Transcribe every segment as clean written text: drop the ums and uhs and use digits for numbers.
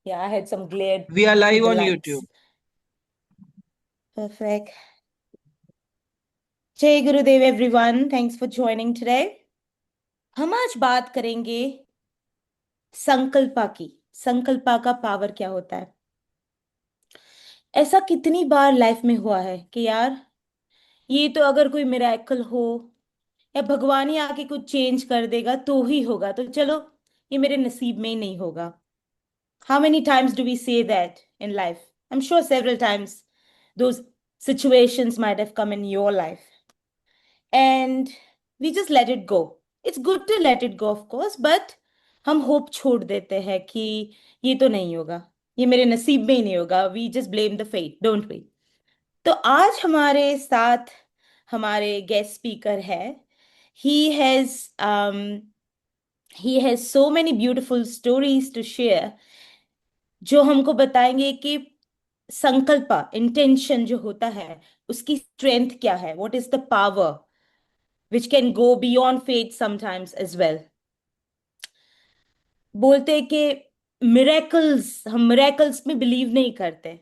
Yeah, I had some glare We are through live the on YouTube. lights. Perfect. जय गुरुदेव everyone, thanks for joining today. हम आज बात करेंगे संकल्पा की। संकल्पा का पावर क्या होता है। ऐसा कितनी बार लाइफ में हुआ है कि यार, ये तो अगर कोई मिरेकल हो या भगवान ही आके कुछ चेंज कर देगा तो ही होगा, तो चलो ये मेरे नसीब में ही नहीं होगा। How many times do we say that in life? I'm sure several times those situations might have come in your life. And we just let it go. It's good to let it go, of course, but हम hope छोड़ देते हैं कि ये तो नहीं होगा, ये मेरे नसीब में ही नहीं होगा। We just blame the fate, don't we? तो आज हमारे साथ हमारे गेस्ट स्पीकर है। He has he has so many beautiful stories to share, जो हमको बताएंगे कि संकल्पा, इंटेंशन जो होता है, उसकी स्ट्रेंथ क्या है, what is the power which can go beyond faith sometimes as well. बोलते हैं कि मिरेकल्स, हम मिरेकल्स में बिलीव नहीं करते,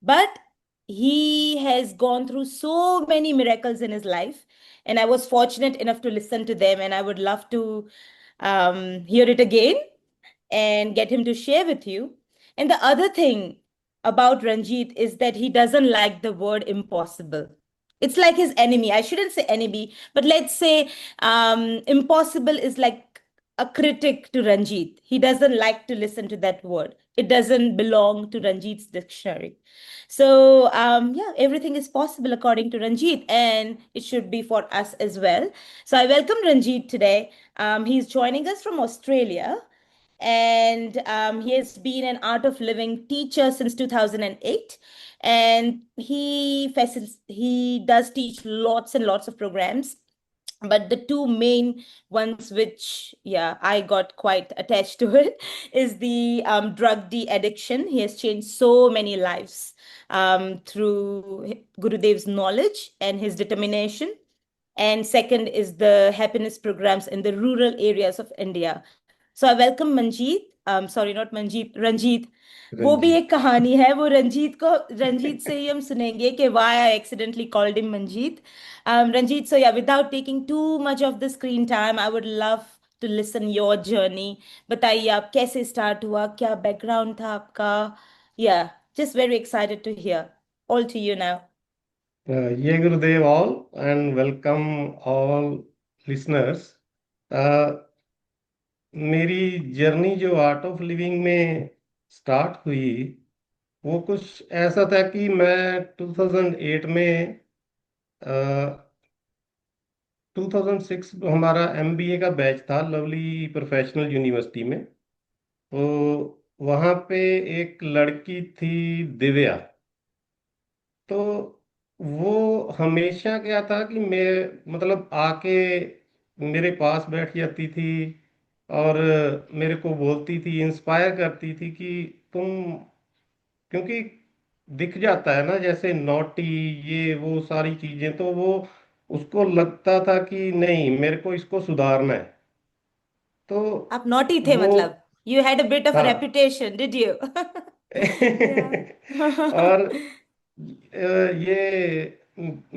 but he has gone through so many miracles in his life, and I was fortunate enough to listen to them, and I would love to hear it again and get him to share with you. And the other thing about Ranjit is that he doesn't like the word impossible. It's like his enemy. I shouldn't say enemy, but let's say impossible is like a critic to Ranjit. He doesn't like to listen to that word. It doesn't belong to Ranjit's dictionary. So, yeah, everything is possible according to Ranjit, and it should be for us as well. So, I welcome Ranjit today. He's joining us from Australia, and he has been an art of living teacher since 2008, and he does teach lots and lots of programs, but the two main ones which, yeah, I got quite attached to it is the drug de-addiction. He has changed so many lives through Gurudev's knowledge and his determination. And second is the happiness programs in the rural areas of India. So I welcome Manjeet. Sorry, not Manjeet, Ranjit. वो भी रंजीत। एक कहानी है, वो रंजीत से ही हम सुनेंगे कि why I accidentally called him Manjeet. Ranjit, so yeah, without taking too much of the screen time, I would love to listen your journey. बताइए आप कैसे start हुआ, क्या background था आपका? Yeah, just very excited to hear. All to you now. ये गुरुदेव all and welcome all listeners. मेरी journey जो आर्ट ऑफ लिविंग में स्टार्ट हुई, वो कुछ ऐसा था कि मैं 2008 में 2006 हमारा एमबीए का बैच था लवली प्रोफेशनल यूनिवर्सिटी में। तो वहाँ पे एक लड़की थी, दिव्या। तो वो हमेशा क्या था कि मैं मतलब आके मेरे पास बैठ जाती थी और मेरे को बोलती थी, इंस्पायर करती थी कि तुम, क्योंकि दिख जाता है ना जैसे नोटी, ये वो सारी चीजें, तो वो उसको लगता था कि नहीं मेरे को इसको सुधारना है। तो आप नॉटी थे वो मतलब? You had a bit of a हाँ। reputation, did you? Yeah. और ये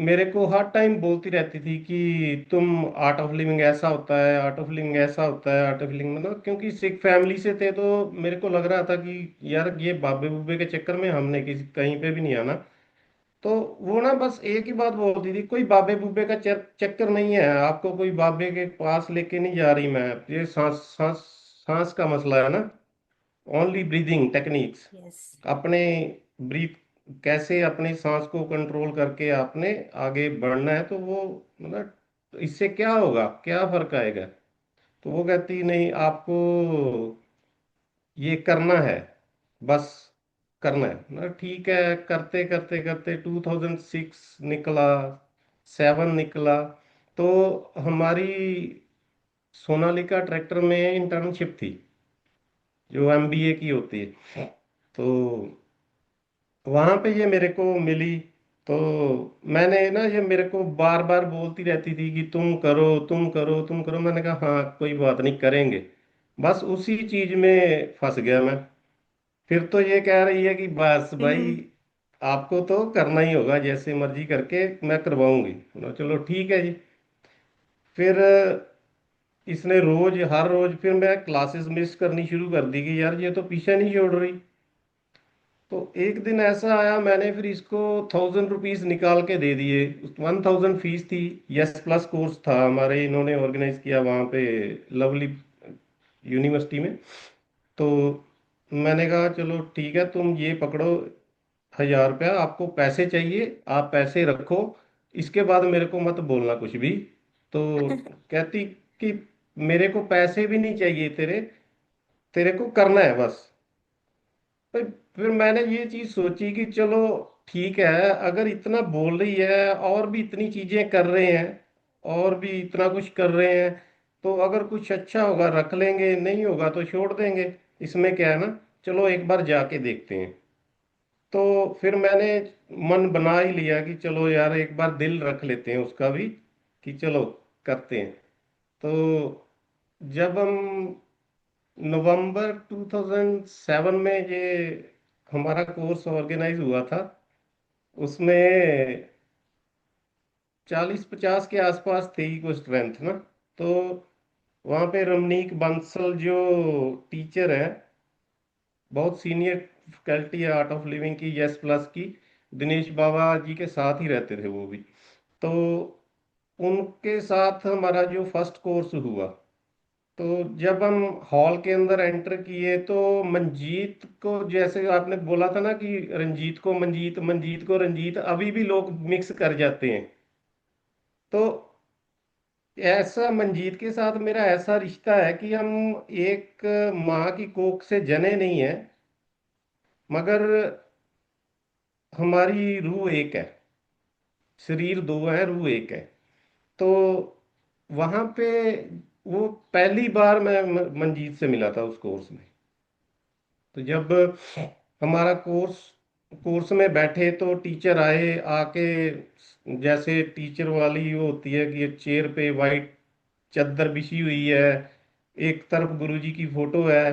मेरे को हर टाइम बोलती रहती थी कि तुम, आर्ट ऑफ लिविंग ऐसा होता है, आर्ट ऑफ लिविंग ऐसा होता है, आर्ट ऑफ लिविंग, मतलब क्योंकि सिख फैमिली से थे तो मेरे को लग रहा था कि यार ये बाबे बुबे के चक्कर में हमने किसी कहीं पे भी नहीं आना। तो वो ना बस एक ही बात बोलती थी, कोई बाबे बुबे का चक्कर नहीं है, आपको कोई बाबे के पास लेके नहीं जा रही मैं, ये सांस सांस सांस का मसला है ना, ओनली ब्रीदिंग टेक्निक्स। Yes. अपने ब्रीथ, कैसे अपने सांस को कंट्रोल करके आपने आगे बढ़ना है, तो वो मतलब इससे क्या होगा, क्या फर्क आएगा। तो वो कहती नहीं, आपको ये करना है, बस करना है। मतलब ठीक है, करते करते करते 2006 निकला, 7 निकला। तो हमारी सोनालिका ट्रैक्टर में इंटर्नशिप थी जो एमबीए की होती है। तो वहां पे ये मेरे को मिली। तो मैंने ना, ये मेरे को बार बार बोलती रहती थी कि तुम करो तुम करो तुम करो। मैंने कहा हाँ कोई बात नहीं, करेंगे। बस उसी चीज में फंस गया मैं। फिर तो ये कह रही है कि बस भाई हम्म। आपको तो करना ही होगा, जैसे मर्जी करके मैं करवाऊंगी। चलो ठीक है जी। फिर इसने रोज हर रोज फिर मैं क्लासेस मिस करनी शुरू कर दी कि यार ये तो पीछे नहीं छोड़ रही। तो एक दिन ऐसा आया, मैंने फिर इसको 1000 रुपीज निकाल के दे दिए। 1000 फीस थी। यस प्लस कोर्स था हमारे, इन्होंने ऑर्गेनाइज किया वहाँ पे लवली यूनिवर्सिटी में। तो मैंने कहा चलो ठीक है, तुम ये पकड़ो 1000 रुपया, आपको पैसे चाहिए आप पैसे रखो, इसके बाद मेरे को मत बोलना कुछ भी। तो कहती कि मेरे को पैसे भी नहीं चाहिए तेरे, तेरे को करना है बस। भाई फिर मैंने ये चीज सोची कि चलो ठीक है, अगर इतना बोल रही है और भी इतनी चीजें कर रहे हैं, और भी इतना कुछ कर रहे हैं, तो अगर कुछ अच्छा होगा रख लेंगे, नहीं होगा तो छोड़ देंगे। इसमें क्या है ना, चलो एक बार जाके देखते हैं। तो फिर मैंने मन बना ही लिया कि चलो यार एक बार दिल रख लेते हैं उसका भी, कि चलो करते हैं। तो जब हम नवंबर 2007 में ये हमारा कोर्स ऑर्गेनाइज हुआ था, उसमें 40-50 के आसपास थी कोई स्ट्रेंथ ना। तो वहाँ पे रमनीक बंसल जो टीचर है, बहुत सीनियर फैकल्टी है आर्ट ऑफ लिविंग की, यस प्लस की, दिनेश बाबा जी के साथ ही रहते थे वो भी। तो उनके साथ हमारा जो फर्स्ट कोर्स हुआ, तो जब हम हॉल के अंदर एंटर किए तो मंजीत को, जैसे आपने बोला था ना कि रंजीत को मंजीत, मंजीत को रंजीत, अभी भी लोग मिक्स कर जाते हैं। तो ऐसा मंजीत के साथ मेरा ऐसा रिश्ता है कि हम एक माँ की कोख से जने नहीं है, मगर हमारी रूह एक है। शरीर दो है, रूह एक है। तो वहां पे वो पहली बार मैं मंजीत से मिला था उस कोर्स में। तो जब हमारा कोर्स कोर्स में बैठे तो टीचर आए आके, जैसे टीचर वाली वो होती है कि चेयर पे वाइट चादर बिछी हुई है, एक तरफ गुरुजी की फोटो है,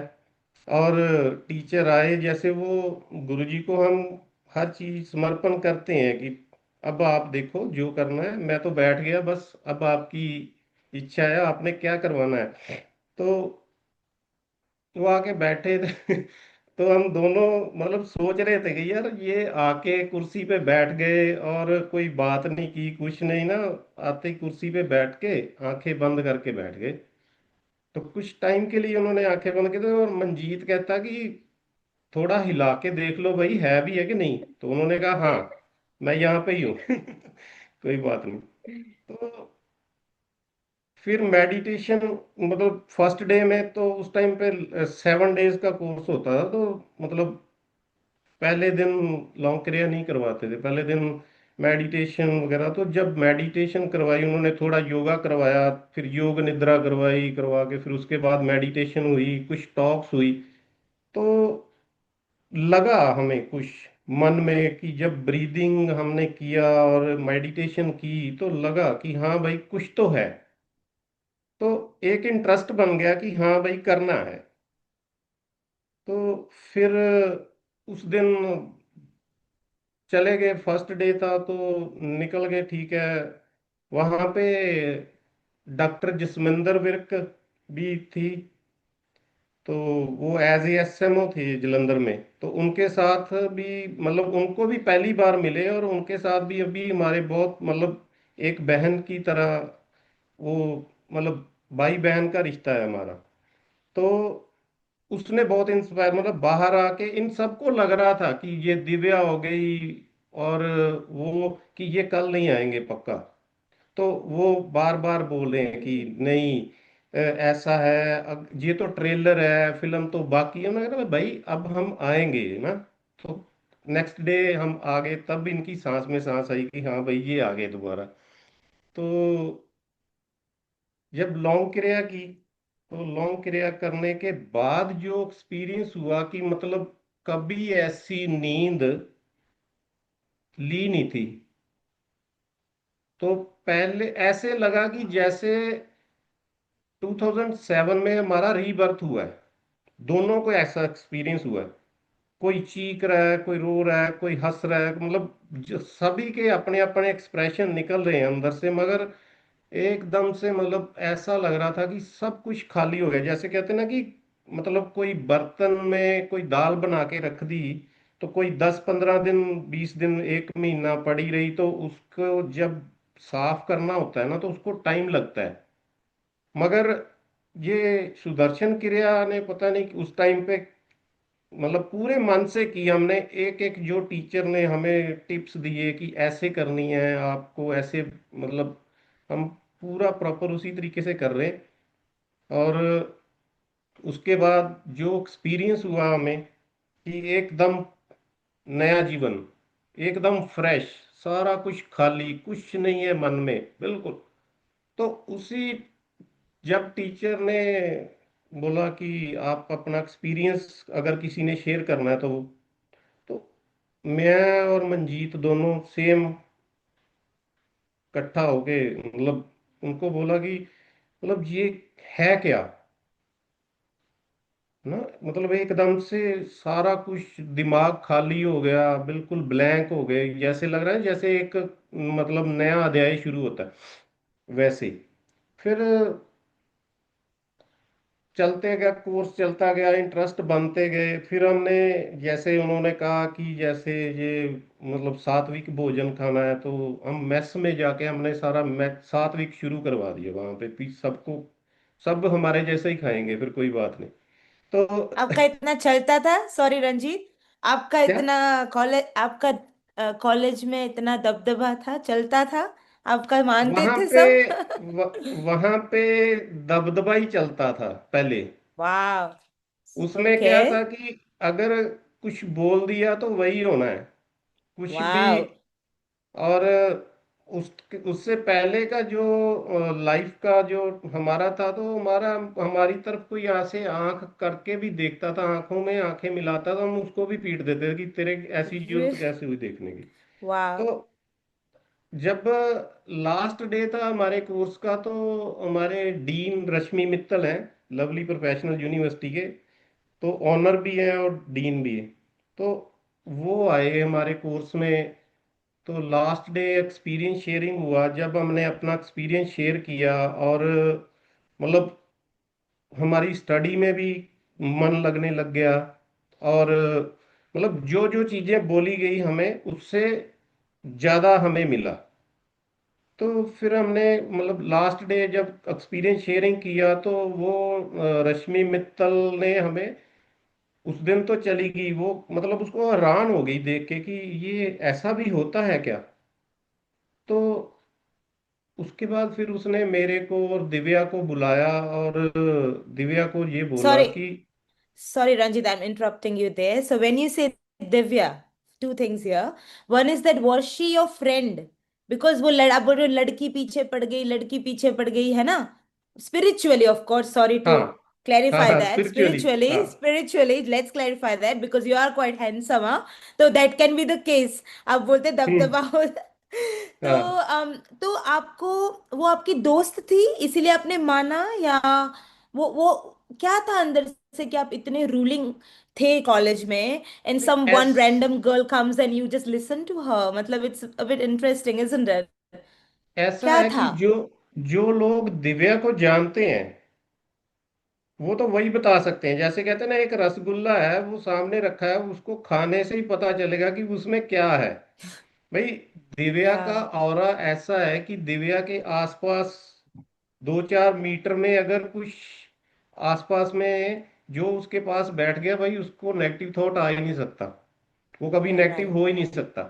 और टीचर आए जैसे वो, गुरुजी को हम हर चीज समर्पण करते हैं कि अब आप देखो जो करना है, मैं तो बैठ गया बस, अब आपकी इच्छा है आपने क्या करवाना है। तो वो आके बैठे थे तो हम दोनों मतलब सोच रहे थे कि यार ये आके कुर्सी पे बैठ गए और कोई बात नहीं की कुछ नहीं ना, आते ही कुर्सी पे बैठ के आंखें बंद करके बैठ गए। तो कुछ टाइम के लिए उन्होंने आंखें बंद की थी और मंजीत कहता कि थोड़ा हिला के देख लो भाई है भी है कि नहीं। तो उन्होंने कहा हाँ मैं यहाँ पे ही हूँ कोई बात नहीं। तो फिर मेडिटेशन, मतलब फर्स्ट डे में तो उस टाइम पे 7 डेज का कोर्स होता था, तो मतलब पहले दिन लॉन्ग क्रिया नहीं करवाते थे, पहले दिन मेडिटेशन वगैरह। तो जब मेडिटेशन करवाई उन्होंने, थोड़ा योगा करवाया, फिर योग निद्रा करवाई, करवा के फिर उसके बाद मेडिटेशन हुई, कुछ टॉक्स हुई। तो लगा हमें कुछ मन में कि जब ब्रीदिंग हमने किया और मेडिटेशन की तो लगा कि हाँ भाई कुछ तो है। तो एक इंटरेस्ट बन गया कि हाँ भाई करना है। तो फिर उस दिन चले गए, फर्स्ट डे था तो निकल गए, ठीक है। वहां पे डॉक्टर जसविंदर विर्क भी थी। तो वो एज ए एसएमओ थे जलंधर में, तो उनके साथ भी मतलब उनको भी पहली बार मिले, और उनके साथ भी अभी हमारे बहुत मतलब एक बहन की तरह, वो मतलब भाई बहन का रिश्ता है हमारा। तो उसने बहुत इंस्पायर, मतलब बाहर आके इन सबको लग रहा था कि ये दिव्या हो गई, और वो कि ये कल नहीं आएंगे पक्का। तो वो बार बार बोल रहे हैं कि नहीं ऐसा है, अब ये तो ट्रेलर है, फिल्म तो बाकी है। मैं कह रहा भाई अब हम आएंगे ना। तो नेक्स्ट डे हम आ गए, तब इनकी सांस में सांस आई कि हाँ भाई ये आ गए दोबारा। तो जब लॉन्ग क्रिया की, तो लॉन्ग क्रिया करने के बाद जो एक्सपीरियंस हुआ कि मतलब कभी ऐसी नींद ली नहीं थी। तो पहले ऐसे लगा कि जैसे 2007 में हमारा रीबर्थ हुआ है, दोनों को ऐसा एक्सपीरियंस हुआ है। कोई चीख रहा है, कोई रो रहा है, कोई हंस रहा है, मतलब सभी के अपने अपने एक्सप्रेशन निकल रहे हैं अंदर से, मगर एकदम से मतलब ऐसा लग रहा था कि सब कुछ खाली हो गया। जैसे कहते हैं ना कि मतलब कोई बर्तन में कोई दाल बना के रख दी, तो कोई 10-15 दिन, 20 दिन, 1 महीना पड़ी रही, तो उसको जब साफ करना होता है ना, तो उसको टाइम लगता है। मगर ये सुदर्शन क्रिया ने पता नहीं कि उस टाइम पे मतलब पूरे मन से की हमने। एक एक जो टीचर ने हमें टिप्स दिए कि ऐसे करनी है आपको, ऐसे मतलब हम पूरा प्रॉपर उसी तरीके से कर रहे हैं। और उसके बाद जो एक्सपीरियंस हुआ हमें कि एकदम नया जीवन, एकदम फ्रेश, सारा कुछ खाली, कुछ नहीं है मन में बिल्कुल। तो उसी जब टीचर ने बोला कि आप अपना एक्सपीरियंस अगर किसी ने शेयर करना है, तो मैं और मंजीत दोनों सेम इकट्ठा होके मतलब उनको बोला कि मतलब ये है क्या, ना मतलब एकदम से सारा कुछ दिमाग खाली हो गया, बिल्कुल ब्लैंक हो गए, जैसे लग रहा है जैसे एक मतलब नया अध्याय शुरू होता है वैसे ही। फिर चलते गया, कोर्स चलता गया, इंटरेस्ट बनते गए। फिर हमने जैसे उन्होंने कहा कि जैसे ये मतलब सात्विक भोजन खाना है, तो हम मेस में जाके हमने सारा सात्विक शुरू करवा दिया वहां पे भी सबको। सब हमारे जैसे ही खाएंगे, फिर कोई बात नहीं। तो आपका इतना चलता था, सॉरी रंजीत, आपका क्या इतना कॉलेज, आपका कॉलेज में इतना दबदबा था, चलता था, आपका मानते वहां थे पे सब? वहां पे दबदबा ही चलता था पहले। वाह। उसमें ओके। क्या था कि अगर कुछ बोल दिया तो वही होना है, कुछ भी। वाह। और उस उससे पहले का जो लाइफ का जो हमारा था, तो हमारी तरफ कोई यहाँ से आंख करके भी देखता था, आंखों में आंखें मिलाता था, हम उसको भी पीट देते थे कि तेरे ऐसी जरूरत कैसे हुई देखने की। वाह। तो जब लास्ट डे था हमारे कोर्स का, तो हमारे डीन रश्मि मित्तल हैं, लवली प्रोफेशनल यूनिवर्सिटी के, तो ऑनर भी हैं और डीन भी है। तो वो आए हमारे कोर्स में। तो लास्ट डे एक्सपीरियंस शेयरिंग हुआ, जब हमने अपना एक्सपीरियंस शेयर किया, और मतलब हमारी स्टडी में भी मन लगने लग गया। और मतलब जो जो चीजें बोली गई हमें, उससे ज्यादा हमें मिला। तो फिर हमने मतलब लास्ट डे जब एक्सपीरियंस शेयरिंग किया, तो वो रश्मि मित्तल ने हमें उस दिन तो चली गई वो, मतलब उसको हैरान हो गई देख के कि ये ऐसा भी होता है क्या। तो उसके बाद फिर उसने मेरे को और दिव्या को बुलाया, और दिव्या को ये बोला सॉरी, कि sorry, Ranjit, I'm interrupting you there. So when you say Divya, two things here. One is that was she your friend? Because वो लड़, आप बोल रहे हो लड़की पीछे पड़ गई, लड़की पीछे पड़ गई, है ना? Spiritually, of course. Sorry to हाँ, हाँ, clarify हाँ, that. स्पिरिचुअली, हाँ, Spiritually, let's clarify that because you are quite handsome, huh? So that can be the case. आप बोलते हम्म, दबदबा हो। तो हाँ। तो आपको, वो आपकी दोस्त थी इसीलिए आपने माना, या वो क्या था अंदर से कि आप इतने रूलिंग थे कॉलेज में, एंड नहीं, someone random girl comes and you just listen to her, मतलब it's a bit interesting, isn't it? ऐसा क्या है था? कि जो जो लोग दिव्या को जानते हैं, वो तो वही बता सकते हैं। जैसे कहते हैं ना, एक रसगुल्ला है वो सामने रखा है, उसको खाने से ही पता चलेगा कि उसमें क्या है। भाई, दिव्या या का ऑरा ऐसा है कि दिव्या के आसपास 2-4 मीटर में अगर कुछ आसपास में जो उसके पास बैठ गया, भाई उसको नेगेटिव थॉट आ ही नहीं सकता, वो कभी नेगेटिव राइट। हो ही नहीं सकता।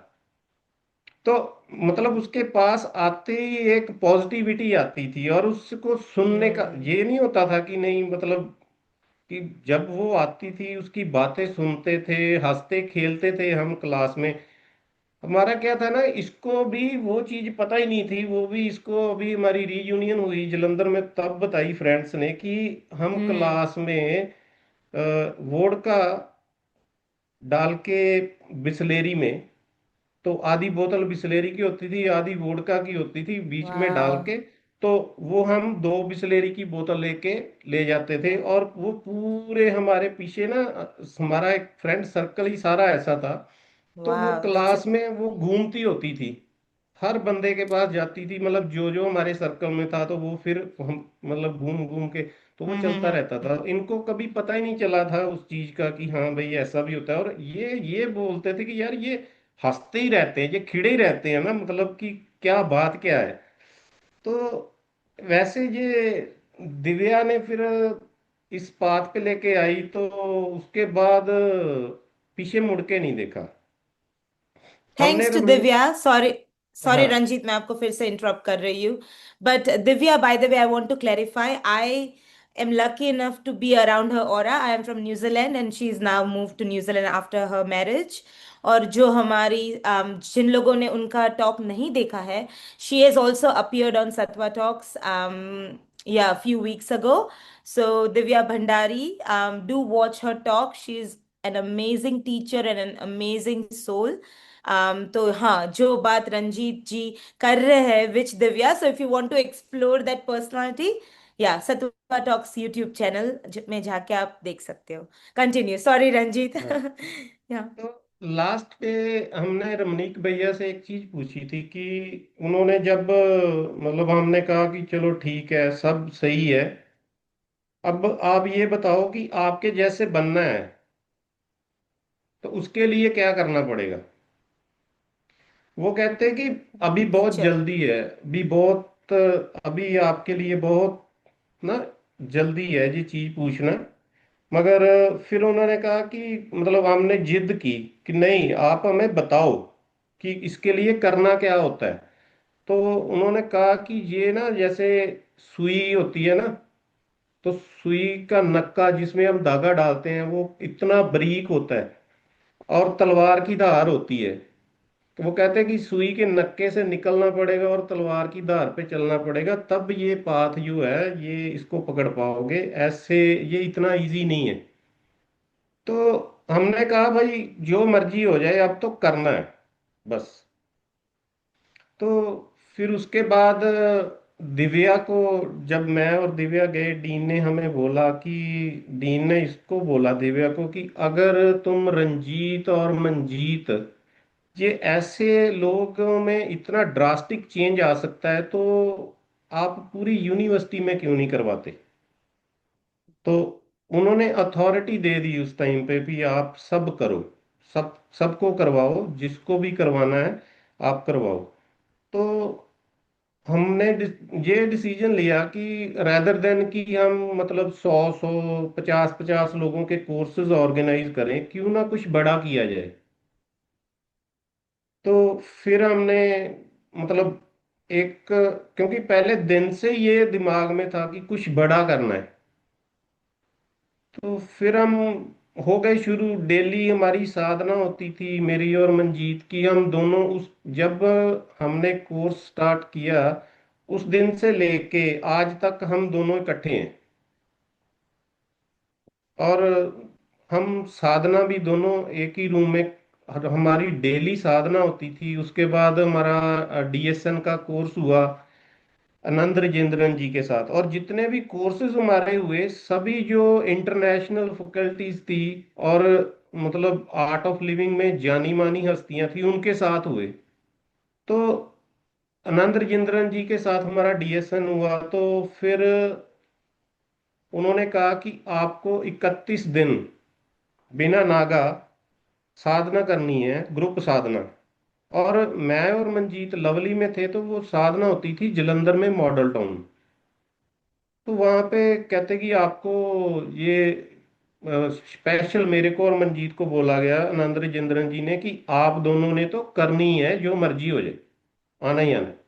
तो मतलब उसके पास आते ही एक पॉजिटिविटी आती थी, और उसको सुनने का हम्म। ये नहीं होता था कि नहीं, मतलब कि जब वो आती थी उसकी बातें सुनते थे, हंसते खेलते थे हम क्लास में। हमारा क्या था ना, इसको भी वो चीज पता ही नहीं थी, वो भी इसको अभी हमारी रीयूनियन हुई जलंधर में तब बताई फ्रेंड्स ने कि हम हम्म। क्लास में वोडका डाल के बिस्लेरी में, तो आधी बोतल बिस्लेरी की होती थी, आधी वोडका की होती थी, बीच में डाल वाह। के तो वो हम 2 बिसलेरी की बोतल लेके ले जाते थे, और वो पूरे हमारे पीछे ना, हमारा एक फ्रेंड सर्कल ही सारा ऐसा था। तो वो वाह, दैट्स क्लास में वो घूमती होती थी, हर बंदे के पास जाती थी, मतलब जो जो हमारे सर्कल में था, तो वो फिर हम मतलब घूम घूम के, तो वो चलता रहता हम्म। था। इनको कभी पता ही नहीं चला था उस चीज का कि हाँ भाई ऐसा भी होता है। और ये बोलते थे कि यार ये हंसते ही रहते हैं, ये खिड़े ही रहते हैं ना, मतलब कि क्या बात क्या है। तो वैसे ये दिव्या ने फिर इस बात पे लेके आई, तो उसके बाद पीछे मुड़ के नहीं देखा। हमने thanks to Ramani. Divya, sorry sorry हाँ। रंजीत, मैं आपको फिर से इंटरप्ट कर रही हूँ। But Divya, by the way, I want to clarify, I am lucky enough to be around her aura. I am from New Zealand and she's now moved to New Zealand after her marriage. और जो हमारी जिन लोगों ने उनका talk नहीं देखा है, she has also appeared on Satwa Talks yeah, a few weeks ago. So Divya Bhandari, do watch her talk. She's an amazing teacher and an amazing soul. तो हाँ, जो बात रंजीत जी कर रहे हैं which Divya, so if you want to explore that personality, या Sattva talks YouTube channel में जाके आप देख सकते हो। Continue, sorry Ranjit. हाँ। या तो लास्ट पे हमने रमनीक भैया से एक चीज पूछी थी कि उन्होंने जब मतलब हमने कहा कि चलो ठीक है सब सही है, अब आप ये बताओ कि आपके जैसे बनना है तो उसके लिए क्या करना पड़ेगा। वो कहते हैं कि अभी बहुत टीचर। जल्दी है, अभी बहुत, अभी आपके लिए बहुत ना जल्दी है ये चीज पूछना। मगर फिर उन्होंने कहा कि मतलब हमने जिद की कि नहीं आप हमें बताओ कि इसके लिए करना क्या होता है। तो उन्होंने कहा कि ये ना जैसे सुई होती है ना, तो सुई का नक्का जिसमें हम धागा डालते हैं वो इतना बारीक होता है, और तलवार की धार होती है। तो वो कहते हैं कि सुई के नक्के से निकलना पड़ेगा और तलवार की धार पे चलना पड़ेगा, तब ये पाथ जो है ये इसको पकड़ पाओगे, ऐसे ये इतना इजी नहीं है। तो हमने कहा भाई जो मर्जी हो जाए अब तो करना है बस। तो फिर उसके बाद दिव्या को, जब मैं और दिव्या गए, डीन ने हमें बोला कि, डीन ने इसको बोला दिव्या को कि अगर तुम रंजीत और मंजीत, ये ऐसे लोगों में इतना ड्रास्टिक चेंज आ सकता है, तो आप पूरी यूनिवर्सिटी में क्यों नहीं करवाते। तो उन्होंने अथॉरिटी दे दी उस टाइम पे भी आप सब करो, सब सबको करवाओ, जिसको भी करवाना है आप करवाओ। तो हमने ये डिसीजन लिया कि रैदर देन कि हम मतलब 100 100 50 50 लोगों के कोर्सेज ऑर्गेनाइज करें, क्यों ना कुछ बड़ा किया जाए। तो फिर हमने मतलब एक, क्योंकि पहले दिन से ये दिमाग में था कि कुछ बड़ा करना है, तो फिर हम हो गए शुरू। डेली हमारी साधना होती थी मेरी और मंजीत की, हम दोनों उस, जब हमने कोर्स स्टार्ट किया उस दिन से लेके आज तक हम दोनों इकट्ठे हैं। और हम साधना भी दोनों एक ही रूम में, हमारी डेली साधना होती थी। उसके बाद हमारा डीएसएन का कोर्स हुआ आनंद राजेंद्रन जी के साथ, और जितने भी कोर्सेज हमारे हुए सभी जो इंटरनेशनल फैकल्टीज थी और मतलब आर्ट ऑफ लिविंग में जानी मानी हस्तियां थी उनके साथ हुए। तो आनंद राजेंद्रन जी के साथ हमारा डीएसएन हुआ, तो फिर उन्होंने कहा कि आपको 31 दिन बिना नागा साधना करनी है, ग्रुप साधना। और मैं और मंजीत लवली में थे, तो वो साधना होती थी जलंधर में मॉडल टाउन। तो वहां पे कहते कि आपको ये स्पेशल मेरे को और मंजीत को बोला गया आनंद राजेंद्रन जी ने कि आप दोनों ने तो करनी है, जो मर्जी हो जाए, आना ही आना है।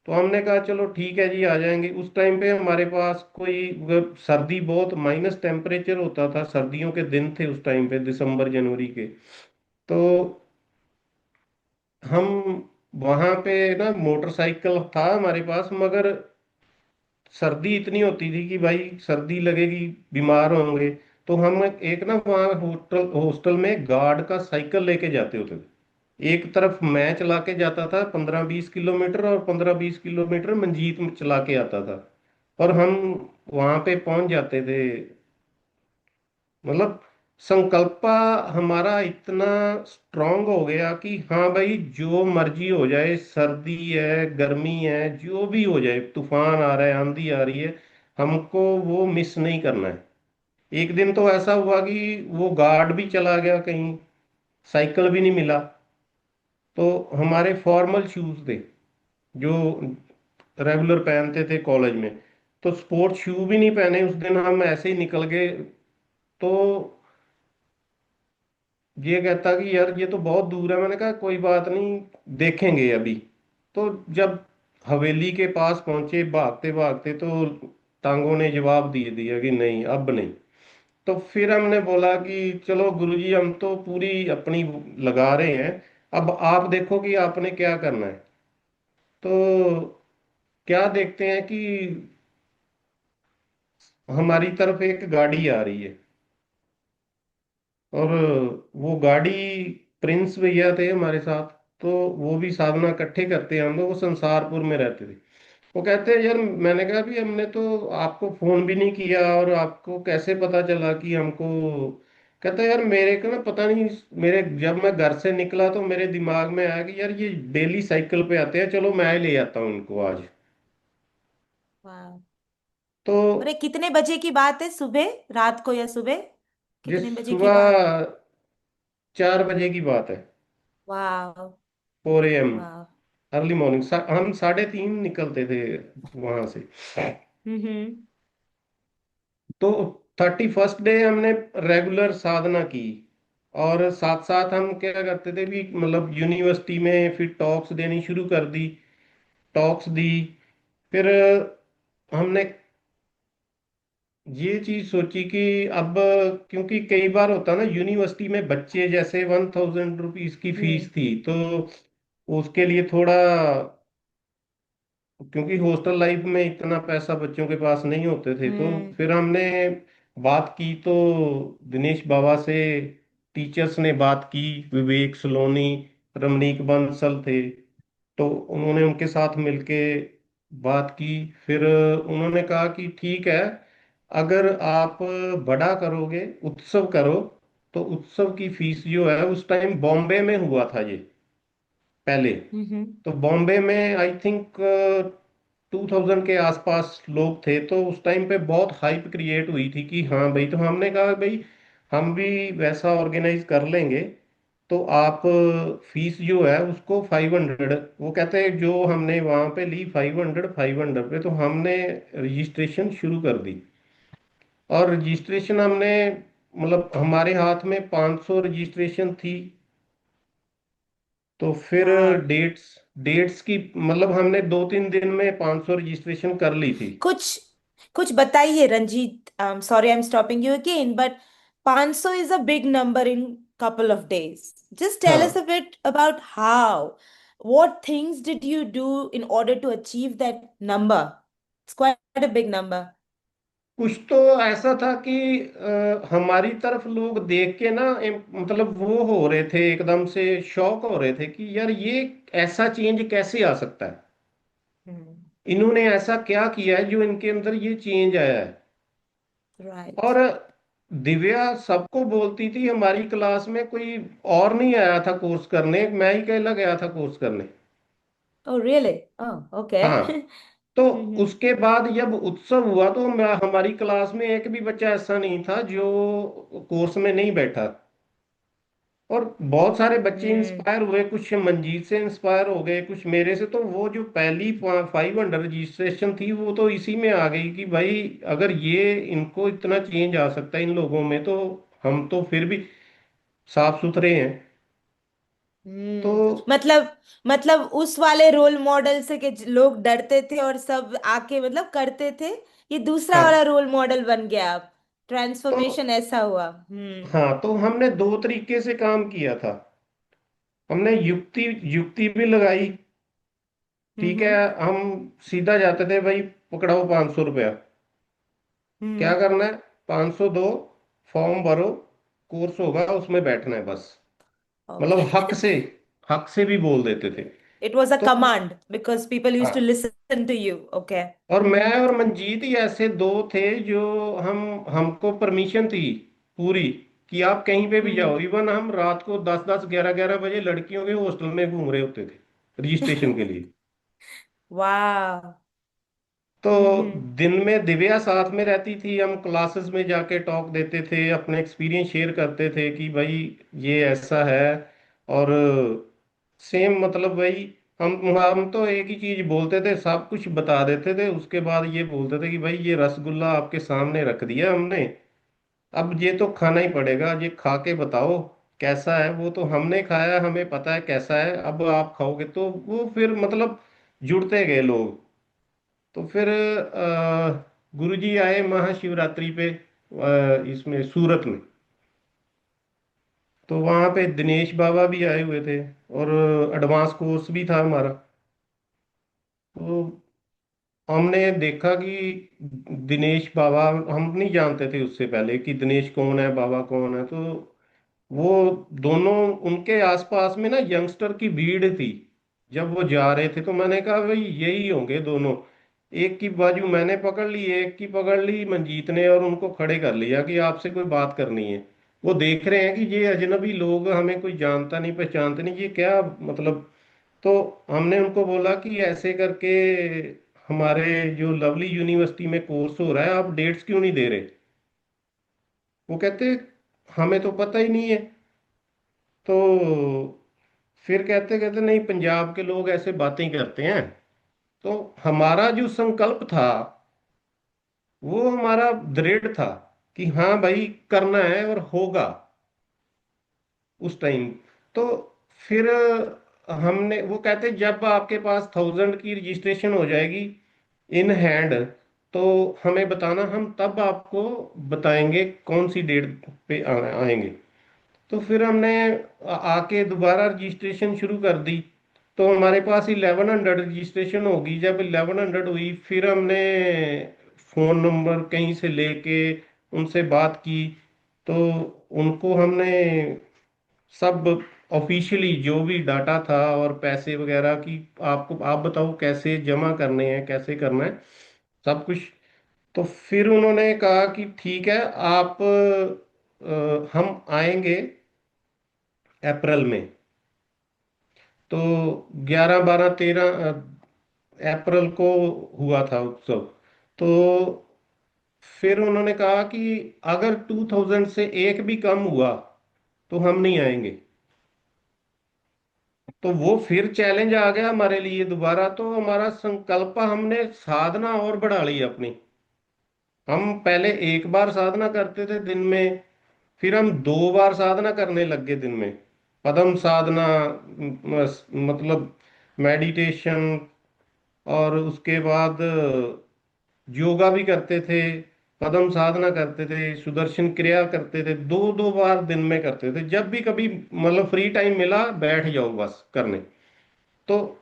तो हमने कहा चलो ठीक है जी आ जाएंगे। उस टाइम पे हमारे पास कोई सर्दी, बहुत माइनस टेम्परेचर होता था, सर्दियों के दिन थे उस टाइम पे, दिसंबर जनवरी के। तो हम वहां पे ना, मोटरसाइकिल था हमारे पास, मगर सर्दी इतनी होती थी कि भाई सर्दी लगेगी, बीमार होंगे। तो हम एक ना वहाँ होटल हॉस्टल में गार्ड का साइकिल लेके जाते होते थे। एक तरफ मैं चला के जाता था 15-20 किलोमीटर, और 15-20 किलोमीटर मंजीत में चला के आता था। और हम वहां पे पहुंच जाते थे। मतलब संकल्पा हमारा इतना स्ट्रांग हो गया कि हाँ भाई, जो मर्जी हो जाए, सर्दी है, गर्मी है, जो भी हो जाए, तूफान आ रहा है, आंधी आ रही है, हमको वो मिस नहीं करना है। एक दिन तो ऐसा हुआ कि वो गार्ड भी चला गया कहीं, साइकिल भी नहीं मिला। तो हमारे फॉर्मल शूज थे जो रेगुलर पहनते थे कॉलेज में, तो स्पोर्ट शू भी नहीं पहने उस दिन, हम ऐसे ही निकल गए। तो ये कहता कि यार ये तो बहुत दूर है। मैंने कहा कोई बात नहीं, देखेंगे अभी। तो जब हवेली के पास पहुंचे भागते भागते, तो टांगों ने जवाब दे दिया कि नहीं, अब नहीं। तो फिर हमने बोला कि चलो गुरुजी, हम तो पूरी अपनी लगा रहे हैं, अब आप देखो कि आपने क्या करना है। तो क्या देखते हैं कि हमारी तरफ एक गाड़ी आ रही है, और वो गाड़ी, प्रिंस भैया थे हमारे साथ। तो वो भी साधना इकट्ठे करते हैं हम लोग, वो संसारपुर में रहते थे। वो कहते हैं यार, मैंने कहा भी हमने तो आपको फोन भी नहीं किया, और आपको कैसे पता चला कि हमको। कहता है यार, मेरे को ना पता नहीं, मेरे जब मैं घर से निकला तो मेरे दिमाग में आया कि यार ये डेली साइकिल पे आते हैं, चलो मैं ही ले आता हूँ इनको आज। वाह। तो और ये कितने बजे की बात है, सुबह, रात को या सुबह, ये कितने बजे की बात? सुबह 4 बजे की बात है। वाह। 4 AM, वाह। Early morning. हम 3:30 निकलते थे वहां से। हम्म। तो 31st डे हमने रेगुलर साधना की, और साथ साथ हम क्या करते थे भी, मतलब यूनिवर्सिटी में फिर टॉक्स देनी शुरू कर दी। टॉक्स दी। फिर हमने ये चीज सोची कि अब, क्योंकि कई बार होता ना यूनिवर्सिटी में बच्चे, जैसे 1000 रुपीज की फीस हम्म। थी, तो उसके लिए थोड़ा, क्योंकि हॉस्टल लाइफ में इतना पैसा बच्चों के पास नहीं होते थे, तो हम्म। फिर हमने बात की। तो दिनेश बाबा से टीचर्स ने बात की, विवेक सलोनी, रमणीक बंसल थे, तो उन्होंने उनके साथ मिलके बात की। फिर उन्होंने कहा कि ठीक है, अगर आप बड़ा करोगे, उत्सव करो, तो उत्सव की फीस जो है, उस टाइम बॉम्बे में हुआ था ये पहले। हम्म। तो बॉम्बे में आई थिंक 2000 के आसपास लोग थे, तो उस टाइम पे बहुत हाइप क्रिएट हुई थी कि हाँ भाई। तो हमने कहा भाई, हम भी वैसा ऑर्गेनाइज कर लेंगे, तो आप फीस जो है उसको 500, वो कहते हैं जो हमने वहाँ पे ली 500 पे, तो हमने रजिस्ट्रेशन शुरू कर दी। और रजिस्ट्रेशन हमने, मतलब हमारे हाथ में 500 रजिस्ट्रेशन थी। तो फिर वाह। डेट्स डेट्स की, मतलब हमने 2-3 दिन में 500 रजिस्ट्रेशन कर ली थी। कुछ कुछ बताइए Ranjit, sorry I am stopping you again, but 500 is a big number in couple of days. Just tell us हाँ, a bit about how, what things did you do in order to achieve that number? It's quite a big number. कुछ तो ऐसा था कि हमारी तरफ लोग देख के ना, मतलब वो हो रहे थे, एकदम से शॉक हो रहे थे कि यार ये ऐसा चेंज कैसे आ सकता है। Hmm. इन्होंने ऐसा क्या किया है जो इनके अंदर ये चेंज आया है। Right. और दिव्या सबको बोलती थी, हमारी क्लास में कोई और नहीं आया था कोर्स करने, मैं ही अकेला गया था कोर्स करने। Oh, really? Oh, हाँ। okay. तो हम्म। उसके बाद जब उत्सव हुआ, तो हमारी क्लास में एक भी बच्चा ऐसा नहीं था जो कोर्स में नहीं बैठा। और बहुत सारे बच्चे हम्म। इंस्पायर हुए, कुछ मंजीत से इंस्पायर हो गए, कुछ मेरे से। तो वो जो पहली 500 रजिस्ट्रेशन थी, वो तो इसी में आ गई कि भाई, अगर ये इनको इतना चेंज आ सकता है इन लोगों में, तो हम तो फिर भी साफ सुथरे हैं। तो मतलब उस वाले रोल मॉडल से कि लोग डरते थे और सब आके मतलब करते थे, ये दूसरा वाला हाँ, रोल मॉडल बन गया अब, तो ट्रांसफॉर्मेशन ऐसा हुआ। हम्म। हाँ, तो हमने दो तरीके से काम किया था। हमने युक्ति युक्ति भी लगाई। ठीक है, हम्म। हम सीधा जाते थे भाई, पकड़ाओ 500 रुपया। क्या हम्म। करना है? 500 दो, फॉर्म भरो, कोर्स होगा उसमें बैठना है बस। मतलब ओके। हक से, हक से भी बोल देते थे। It was a तो command because people used to हाँ, listen to you. Okay. और मैं और मंजीत ही ऐसे दो थे जो हम हमको परमिशन थी पूरी कि आप कहीं पे भी Mm-hmm. जाओ। इवन हम रात को 10-10 11-11 बजे लड़कियों के हॉस्टल में घूम रहे होते थे रजिस्ट्रेशन के लिए। Wow. तो Mm-hmm. दिन में दिव्या साथ में रहती थी, हम क्लासेस में जाके टॉक देते थे, अपने एक्सपीरियंस शेयर करते थे कि भाई ये ऐसा है। और सेम मतलब भाई हम तो एक ही चीज बोलते थे, सब कुछ बता देते थे, उसके बाद ये बोलते थे कि भाई ये रसगुल्ला आपके सामने रख दिया हमने, अब ये तो खाना ही पड़ेगा, ये खा के बताओ कैसा है। वो तो हमने खाया, हमें पता है कैसा है, अब आप खाओगे। तो वो फिर मतलब जुड़ते गए लोग। तो फिर गुरुजी आए महाशिवरात्रि पे इसमें सूरत में। तो वहाँ पे दिनेश बाबा भी आए हुए थे, और एडवांस कोर्स भी था हमारा। तो हमने देखा कि दिनेश बाबा, हम नहीं जानते थे उससे पहले कि दिनेश कौन है, बाबा कौन है। तो वो दोनों, उनके आसपास में ना यंगस्टर की भीड़ थी जब वो जा रहे थे। तो मैंने कहा भाई यही होंगे दोनों। एक की बाजू मैंने पकड़ ली, एक की पकड़ ली मंजीत ने, और उनको खड़े कर लिया कि आपसे कोई बात करनी है। वो देख रहे हैं कि ये अजनबी लोग, हमें कोई जानता नहीं पहचानते नहीं, ये क्या मतलब। तो हमने उनको बोला कि ऐसे करके हमारे जो लवली यूनिवर्सिटी में कोर्स हो रहा है, आप डेट्स क्यों नहीं दे रहे। वो कहते हमें तो पता ही नहीं है। तो फिर कहते कहते नहीं, पंजाब के लोग ऐसे बातें करते हैं। तो हमारा जो संकल्प था वो हमारा दृढ़ था कि हाँ भाई करना है और होगा उस टाइम। तो फिर हमने, वो कहते जब आपके पास 1000 की रजिस्ट्रेशन हो जाएगी इन हैंड, तो हमें बताना, हम तब आपको बताएंगे कौन सी डेट पे आएंगे। तो फिर हमने आके दोबारा रजिस्ट्रेशन शुरू कर दी। तो हमारे पास 1100 रजिस्ट्रेशन होगी। जब 1100 हुई, फिर हमने फोन नंबर कहीं से लेके उनसे बात की। तो उनको हमने सब ऑफिशियली जो भी डाटा था और पैसे वगैरह की, आपको आप बताओ कैसे जमा करने हैं, कैसे करना है सब कुछ। तो फिर उन्होंने कहा कि ठीक है, आप हम आएंगे अप्रैल में। तो 11 12 13 अप्रैल को हुआ था उत्सव। तो फिर उन्होंने कहा कि अगर 2000 से एक भी कम हुआ तो हम नहीं आएंगे। तो वो फिर चैलेंज आ गया हमारे लिए दोबारा। तो हमारा संकल्प, हमने साधना और बढ़ा ली अपनी। हम पहले एक बार साधना करते थे दिन में, फिर हम 2 बार साधना करने लग गए दिन में। पदम साधना, मतलब मेडिटेशन, और उसके बाद योगा भी करते थे, पदम साधना करते थे, सुदर्शन क्रिया करते थे। 2 2 बार दिन में करते थे, जब भी कभी मतलब फ्री टाइम मिला बैठ जाओ बस करने। तो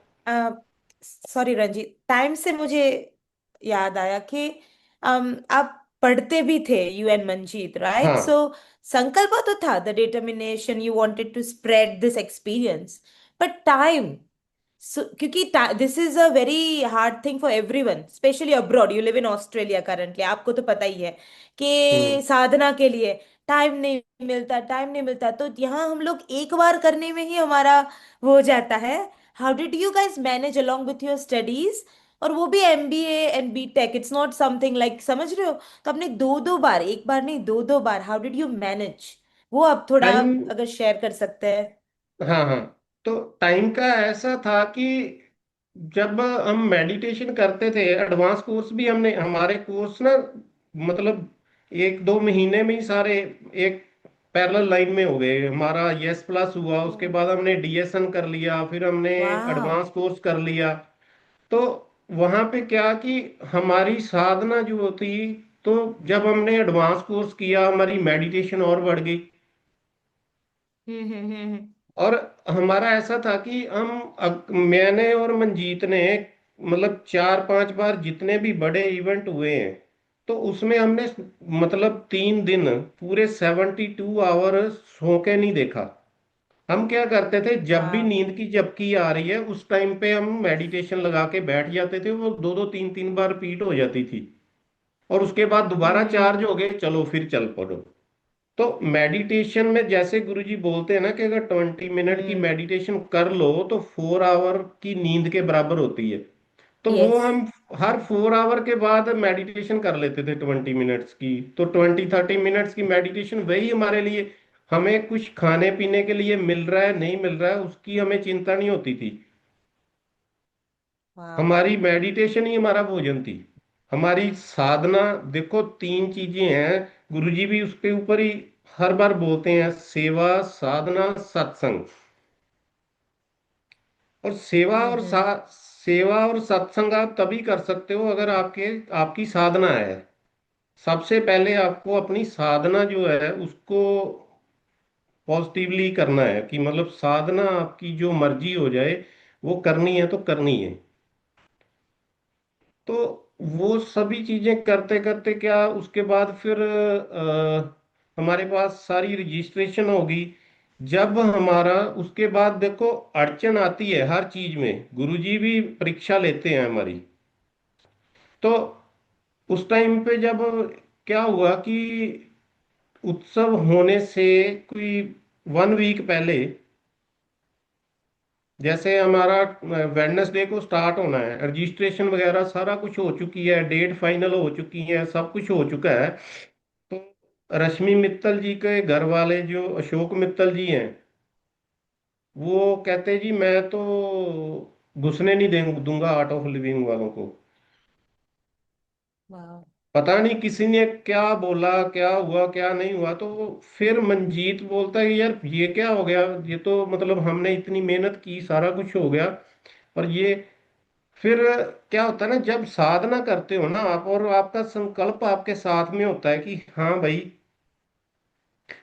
सॉरी रंजीत, टाइम से मुझे याद आया कि आप पढ़ते भी थे यूएन मंजीत, राइट? सो हाँ। संकल्प तो था, the determination, you wanted to spread this experience, but time, क्योंकि this is a very hard thing for everyone, specially abroad. You live in Australia currently, आपको तो पता ही है कि हम्म। साधना के लिए टाइम नहीं मिलता, टाइम नहीं मिलता। तो यहाँ हम लोग एक बार करने में ही हमारा वो हो जाता है। How did you guys manage along with your studies? और वो भी MBA and BTech, it's not something like, समझ रहे हो? तो आपने दो दो बार, एक बार नहीं दो दो बार, हाउ डिड यू मैनेज? वो आप थोड़ा टाइम, अगर शेयर कर सकते हैं। हाँ हाँ। तो टाइम का ऐसा था कि जब हम मेडिटेशन करते थे, एडवांस कोर्स भी हमने, हमारे कोर्स ना मतलब 1 2 महीने में ही सारे एक पैरेलल लाइन में हो गए। हमारा यस प्लस हुआ, उसके बाद हमने डीएसएन कर लिया, फिर हमने वाह। एडवांस कोर्स कर लिया। तो वहां पे क्या कि हमारी साधना जो होती, तो जब हमने एडवांस कोर्स किया हमारी मेडिटेशन और बढ़ गई। हम्म। और हमारा ऐसा था कि मैंने और मंजीत ने मतलब 4 5 बार जितने भी बड़े इवेंट हुए हैं, तो उसमें हमने मतलब 3 दिन पूरे 72 आवर सो के नहीं देखा। हम क्या करते थे, जब भी वाह। नींद की झपकी आ रही है उस टाइम पे हम मेडिटेशन लगा के बैठ जाते थे, वो दो दो तीन तीन बार रिपीट हो जाती थी। और उसके बाद दोबारा चार्ज हम्म। हो गए, चलो फिर चल पड़ो। तो मेडिटेशन में जैसे गुरुजी बोलते हैं ना कि अगर 20 मिनट की हम्म। मेडिटेशन कर लो तो 4 आवर की नींद के बराबर होती है। तो वो यस। हम हर 4 आवर के बाद मेडिटेशन कर लेते थे 20 मिनट्स की। तो 20-30 मिनट्स की मेडिटेशन वही हमारे लिए, हमें कुछ खाने पीने के लिए मिल रहा है नहीं मिल रहा है उसकी हमें चिंता नहीं होती थी। वाह। हमारी मेडिटेशन ही हमारा भोजन थी, हमारी साधना। देखो 3 चीजें हैं, गुरुजी भी उसके ऊपर ही हर बार बोलते हैं, सेवा, साधना, सत्संग। और हम्म। सेवा और सत्संग आप तभी कर सकते हो अगर आपके आपकी साधना है। सबसे पहले आपको अपनी साधना जो है उसको पॉजिटिवली करना है, कि मतलब साधना आपकी जो मर्जी हो जाए वो करनी है तो करनी है। तो वो सभी चीजें करते करते क्या उसके बाद फिर हमारे पास सारी रजिस्ट्रेशन होगी। जब हमारा उसके बाद देखो अड़चन आती है हर चीज में, गुरुजी भी परीक्षा लेते हैं हमारी। तो उस टाइम पे जब क्या हुआ कि उत्सव होने से कोई 1 वीक पहले, जैसे हमारा वेडनेसडे को स्टार्ट होना है, रजिस्ट्रेशन वगैरह सारा कुछ हो चुकी है, डेट फाइनल हो चुकी है, सब कुछ हो चुका है। तो रश्मि मित्तल जी के घर वाले जो अशोक मित्तल जी हैं, वो कहते जी मैं तो घुसने नहीं दूंगा आर्ट ऑफ लिविंग वालों को। वाह। पता नहीं किसी ने क्या बोला, क्या हुआ क्या नहीं हुआ। तो फिर मंजीत बोलता है कि यार ये क्या हो गया, ये तो मतलब हमने इतनी मेहनत की, सारा कुछ हो गया, और ये फिर क्या होता है ना, जब साधना करते हो ना आप और आपका संकल्प आपके साथ में होता है कि हाँ भाई,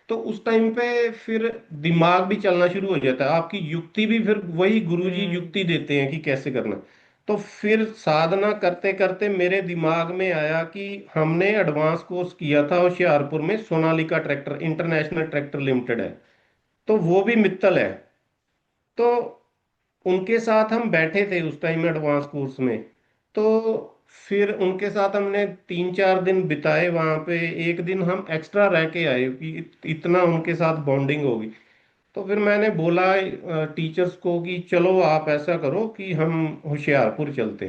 तो उस टाइम पे फिर दिमाग भी चलना शुरू हो जाता है, आपकी युक्ति भी फिर वही गुरुजी हम्म। युक्ति देते हैं कि कैसे करना। तो फिर साधना करते करते मेरे दिमाग में आया कि हमने एडवांस कोर्स किया था होशियारपुर में, Sonalika tractor international tractor limited है, तो वो भी मित्तल है। तो उनके साथ हम बैठे थे उस टाइम एडवांस कोर्स में। तो फिर उनके साथ हमने 3-4 दिन बिताए वहां पे, एक दिन हम एक्स्ट्रा रह के आए कि इतना उनके साथ बॉन्डिंग होगी। तो फिर मैंने बोला टीचर्स को कि चलो आप ऐसा करो कि हम होशियारपुर चलते।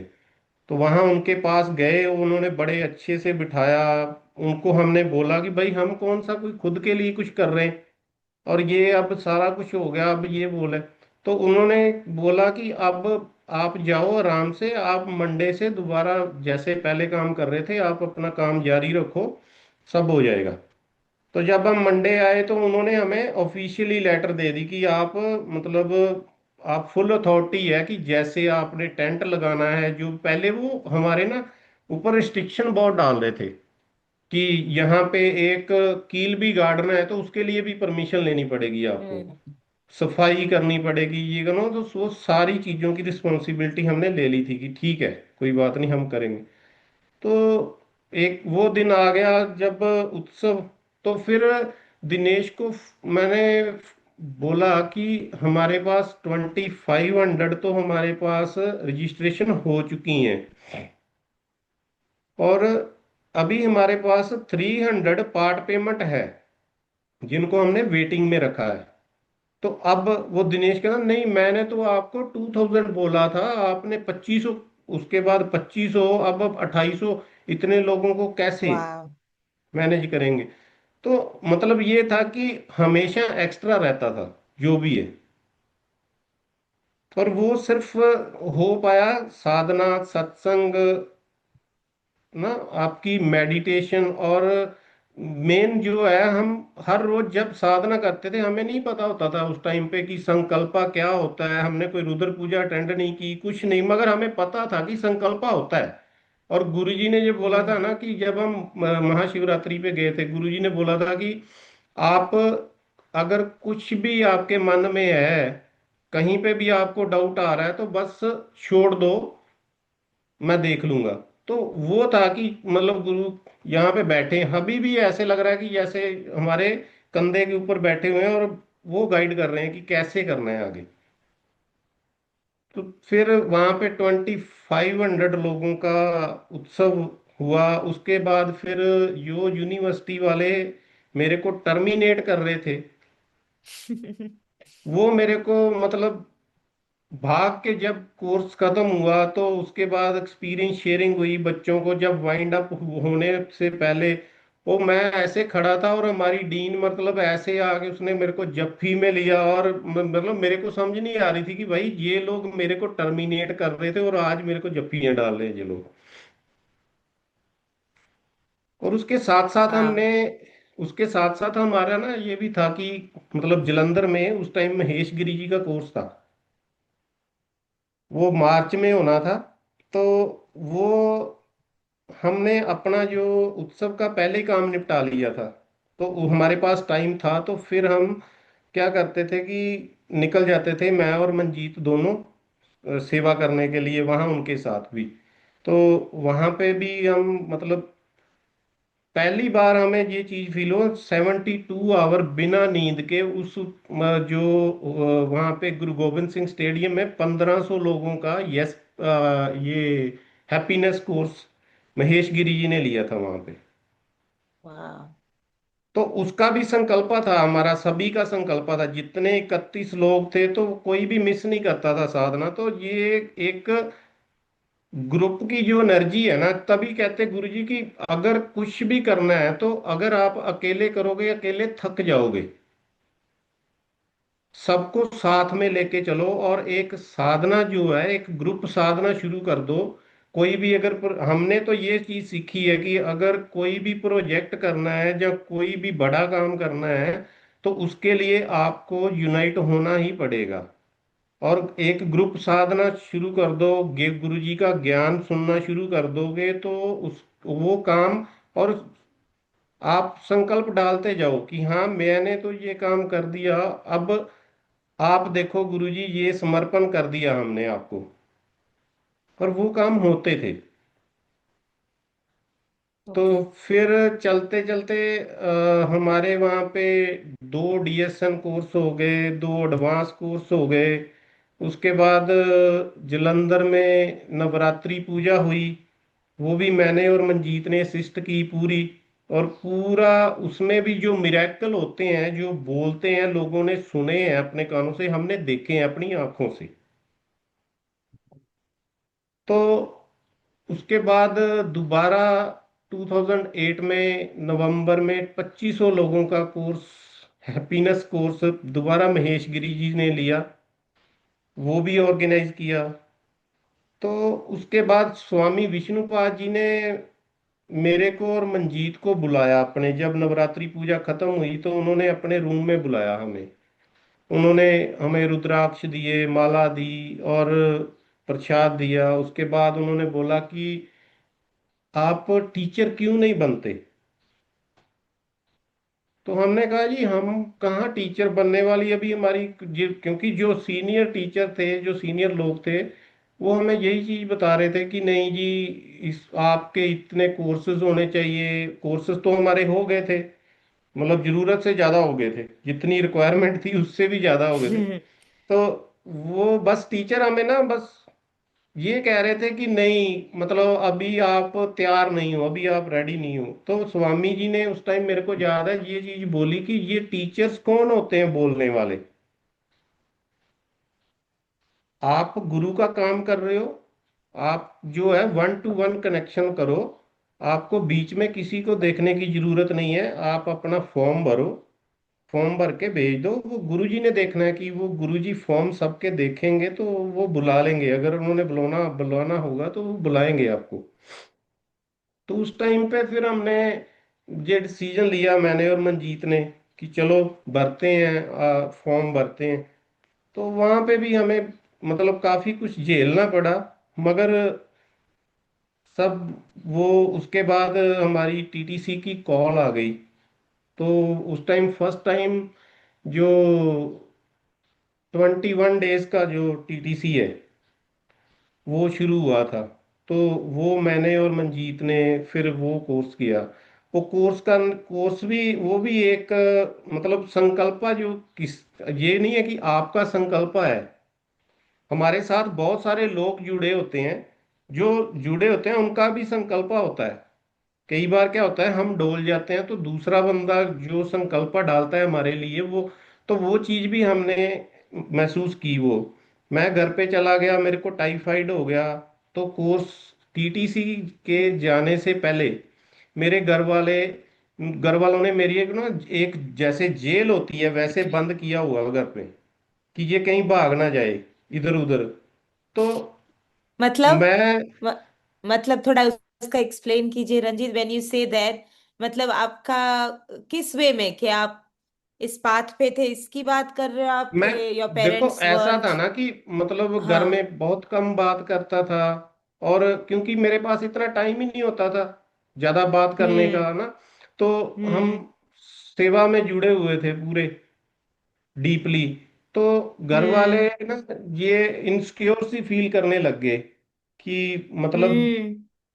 तो वहां उनके पास गए, उन्होंने बड़े अच्छे से बिठाया। उनको हमने बोला कि भाई हम कौन सा कोई खुद के लिए कुछ कर रहे हैं, और ये अब सारा कुछ हो गया, अब ये बोले। तो उन्होंने बोला कि अब आप जाओ आराम से, आप मंडे से दोबारा जैसे पहले काम कर रहे थे आप अपना काम जारी रखो, सब हो जाएगा। तो जब हम मंडे आए तो उन्होंने हमें ऑफिशियली लेटर दे दी कि आप मतलब आप फुल अथॉरिटी है, कि जैसे आपने टेंट लगाना है, जो पहले वो हमारे ना ऊपर रिस्ट्रिक्शन बहुत डाल रहे थे कि यहाँ पे एक कील भी गाड़ना है तो उसके लिए भी परमिशन लेनी पड़ेगी आपको, हम्म। सफाई करनी पड़ेगी, ये करना। तो वो सारी चीजों की रिस्पॉन्सिबिलिटी हमने ले ली थी कि ठीक है कोई बात नहीं हम करेंगे। तो एक वो दिन आ गया जब उत्सव। तो फिर दिनेश को मैंने बोला कि हमारे पास 2500 तो हमारे पास रजिस्ट्रेशन हो चुकी हैं, और अभी हमारे पास 300 पार्ट पेमेंट है जिनको हमने वेटिंग में रखा है। तो अब वो दिनेश कहना नहीं, मैंने तो आपको 2000 बोला था, आपने 2500, उसके बाद 2500, अब 2800, इतने लोगों को कैसे वाह। मैनेज करेंगे। तो मतलब ये था कि हमेशा एक्स्ट्रा रहता था जो भी है। और वो सिर्फ हो पाया साधना, सत्संग ना, आपकी मेडिटेशन। और मेन जो है, हम हर रोज जब साधना करते थे हमें नहीं पता होता था उस टाइम पे कि संकल्पा क्या होता है, हमने कोई रुद्र पूजा अटेंड नहीं की कुछ नहीं, मगर हमें पता था कि संकल्पा होता है। और गुरुजी ने जो बोला था हम्म। ना कि जब हम महाशिवरात्रि पे गए थे, गुरुजी ने बोला था कि आप अगर कुछ भी आपके मन में है, कहीं पे भी आपको डाउट आ रहा है तो बस छोड़ दो, मैं देख लूंगा। तो वो था कि मतलब गुरु यहाँ पे बैठे हैं, अभी भी ऐसे लग रहा है कि जैसे हमारे कंधे के ऊपर बैठे हुए हैं, और वो गाइड कर रहे हैं कि कैसे करना है आगे। तो फिर वहां पे 2500 लोगों का उत्सव हुआ। उसके बाद फिर जो यूनिवर्सिटी वाले मेरे को टर्मिनेट कर रहे थे, वो मेरे को मतलब भाग के जब कोर्स खत्म हुआ तो उसके बाद एक्सपीरियंस शेयरिंग हुई बच्चों को, जब वाइंड अप होने से पहले वो मैं ऐसे खड़ा था और हमारी डीन मतलब ऐसे आके उसने मेरे को जफ्फी में लिया, और मतलब मेरे को समझ नहीं आ रही थी कि भाई ये लोग मेरे को टर्मिनेट कर रहे थे और आज मेरे को जफ्फियां डाल रहे हैं ये लोग। और वाह। उसके साथ साथ हमारा ना ये भी था कि मतलब जलंधर में उस टाइम महेश गिरी जी का कोर्स था, वो मार्च में होना था। तो वो हमने अपना जो उत्सव का पहले ही काम निपटा लिया था, तो वो हमारे पास टाइम था। तो फिर हम क्या करते थे कि निकल जाते थे, मैं और मंजीत दोनों सेवा करने के लिए वहाँ उनके साथ भी। तो वहाँ पे भी हम मतलब पहली बार हमें ये चीज फील हो 72 आवर बिना नींद के उस जो वहाँ पे गुरु गोविंद सिंह स्टेडियम में 1500 लोगों का यस ये हैप्पीनेस कोर्स महेश गिरी जी ने लिया था वहाँ पे। वाह। तो उसका भी संकल्प था, हमारा सभी का संकल्प था, जितने 31 लोग थे तो कोई भी मिस नहीं करता था साधना। तो ये एक ग्रुप की जो एनर्जी है ना, तभी कहते गुरु जी की अगर कुछ भी करना है तो अगर आप अकेले करोगे अकेले थक जाओगे, सबको साथ में लेके चलो और एक साधना जो है एक ग्रुप साधना शुरू कर दो। कोई भी अगर हमने तो ये चीज सीखी है कि अगर कोई भी प्रोजेक्ट करना है या कोई भी बड़ा काम करना है तो उसके लिए आपको यूनाइट होना ही पड़ेगा। और एक ग्रुप साधना शुरू कर दो, गुरु जी का ज्ञान सुनना शुरू कर दोगे तो उस वो काम, और आप संकल्प डालते जाओ कि हाँ मैंने तो ये काम कर दिया, अब आप देखो गुरु जी ये समर्पण कर दिया हमने आपको। और वो काम होते थे। तो ओके। फिर चलते चलते हमारे वहाँ पे 2 DSN कोर्स हो गए, 2 एडवांस कोर्स हो गए। उसके बाद जलंधर में नवरात्रि पूजा हुई, वो भी मैंने और मंजीत ने असिस्ट की पूरी। और पूरा उसमें भी जो मिरेकल होते हैं जो बोलते हैं, लोगों ने सुने हैं अपने कानों से, हमने देखे हैं अपनी आंखों से। तो उसके बाद दोबारा 2008 में नवंबर में 2500 लोगों का कोर्स, हैप्पीनेस कोर्स दोबारा महेश गिरी जी ने लिया, वो भी ऑर्गेनाइज किया। तो उसके बाद स्वामी विष्णुपाद जी ने मेरे को और मंजीत को बुलाया अपने, जब नवरात्रि पूजा खत्म हुई तो उन्होंने अपने रूम में बुलाया हमें। उन्होंने हमें रुद्राक्ष दिए, माला दी और प्रसाद दिया। उसके बाद उन्होंने बोला कि आप टीचर क्यों नहीं बनते। तो हमने कहा जी हम कहाँ टीचर बनने वाली अभी हमारी क्योंकि जो सीनियर टीचर थे, जो सीनियर लोग थे, वो हमें यही चीज बता रहे थे कि नहीं जी इस आपके इतने कोर्सेज होने चाहिए। कोर्सेज तो हमारे हो गए थे, मतलब जरूरत से ज्यादा हो गए थे, जितनी रिक्वायरमेंट थी उससे भी ज्यादा हो गए थे। तो वो बस टीचर हमें ना बस ये कह रहे थे कि नहीं मतलब अभी आप तैयार नहीं हो, अभी आप रेडी नहीं हो। तो स्वामी जी ने उस टाइम मेरे को याद है ये चीज बोली कि ये टीचर्स कौन होते हैं बोलने वाले, आप गुरु का काम कर रहे हो, आप जो है 1 to 1 कनेक्शन करो, आपको बीच में किसी को देखने की जरूरत नहीं है, आप अपना फॉर्म भरो, फॉर्म भर के भेज दो, वो गुरुजी ने देखना है कि वो गुरुजी फॉर्म सबके देखेंगे तो वो बुला लेंगे, अगर उन्होंने बुलाना बुलाना होगा तो वो बुलाएंगे आपको। तो उस टाइम पे फिर हमने ये डिसीजन लिया मैंने और मंजीत ने कि चलो भरते हैं, फॉर्म भरते हैं। तो वहां पे भी हमें मतलब काफी कुछ झेलना पड़ा, मगर सब वो उसके बाद हमारी टीटीसी की कॉल आ गई। तो उस टाइम फर्स्ट टाइम जो 21 डेज का जो टीटीसी है वो शुरू हुआ था। तो वो मैंने और मंजीत ने फिर वो कोर्स किया। वो कोर्स भी वो भी एक मतलब संकल्पा जो किस, ये नहीं है कि आपका संकल्पा है, हमारे साथ बहुत सारे लोग जुड़े होते हैं, जो जुड़े होते हैं उनका भी संकल्पा होता है। कई बार क्या होता है, हम डोल जाते हैं तो दूसरा बंदा जो संकल्प डालता है हमारे लिए, वो तो वो चीज भी हमने महसूस की। वो मैं घर पे चला गया, मेरे को टाइफाइड हो गया, तो कोर्स टीटीसी के जाने से पहले मेरे घर वालों ने मेरी एक ना, एक जैसे जेल होती है वैसे बंद किया हुआ घर पे, कि ये कहीं भाग ना जाए इधर उधर। तो मतलब मैं म, मतलब थोड़ा उसका एक्सप्लेन कीजिए Ranjit, when you say that, मतलब आपका किस वे में, कि आप इस पाथ पे थे इसकी बात कर रहे हो आप, मैं कि योर देखो पेरेंट्स ऐसा वर्ंट? था ना कि मतलब घर हाँ। में बहुत कम बात करता था, और क्योंकि मेरे पास इतना टाइम ही नहीं होता था ज्यादा बात करने हम्म। का ना, तो हम हम्म। सेवा में जुड़े हुए थे पूरे डीपली। तो घर वाले हम्म। ना ये इनसिक्योर सी फील करने लग गए कि मतलब हम्म।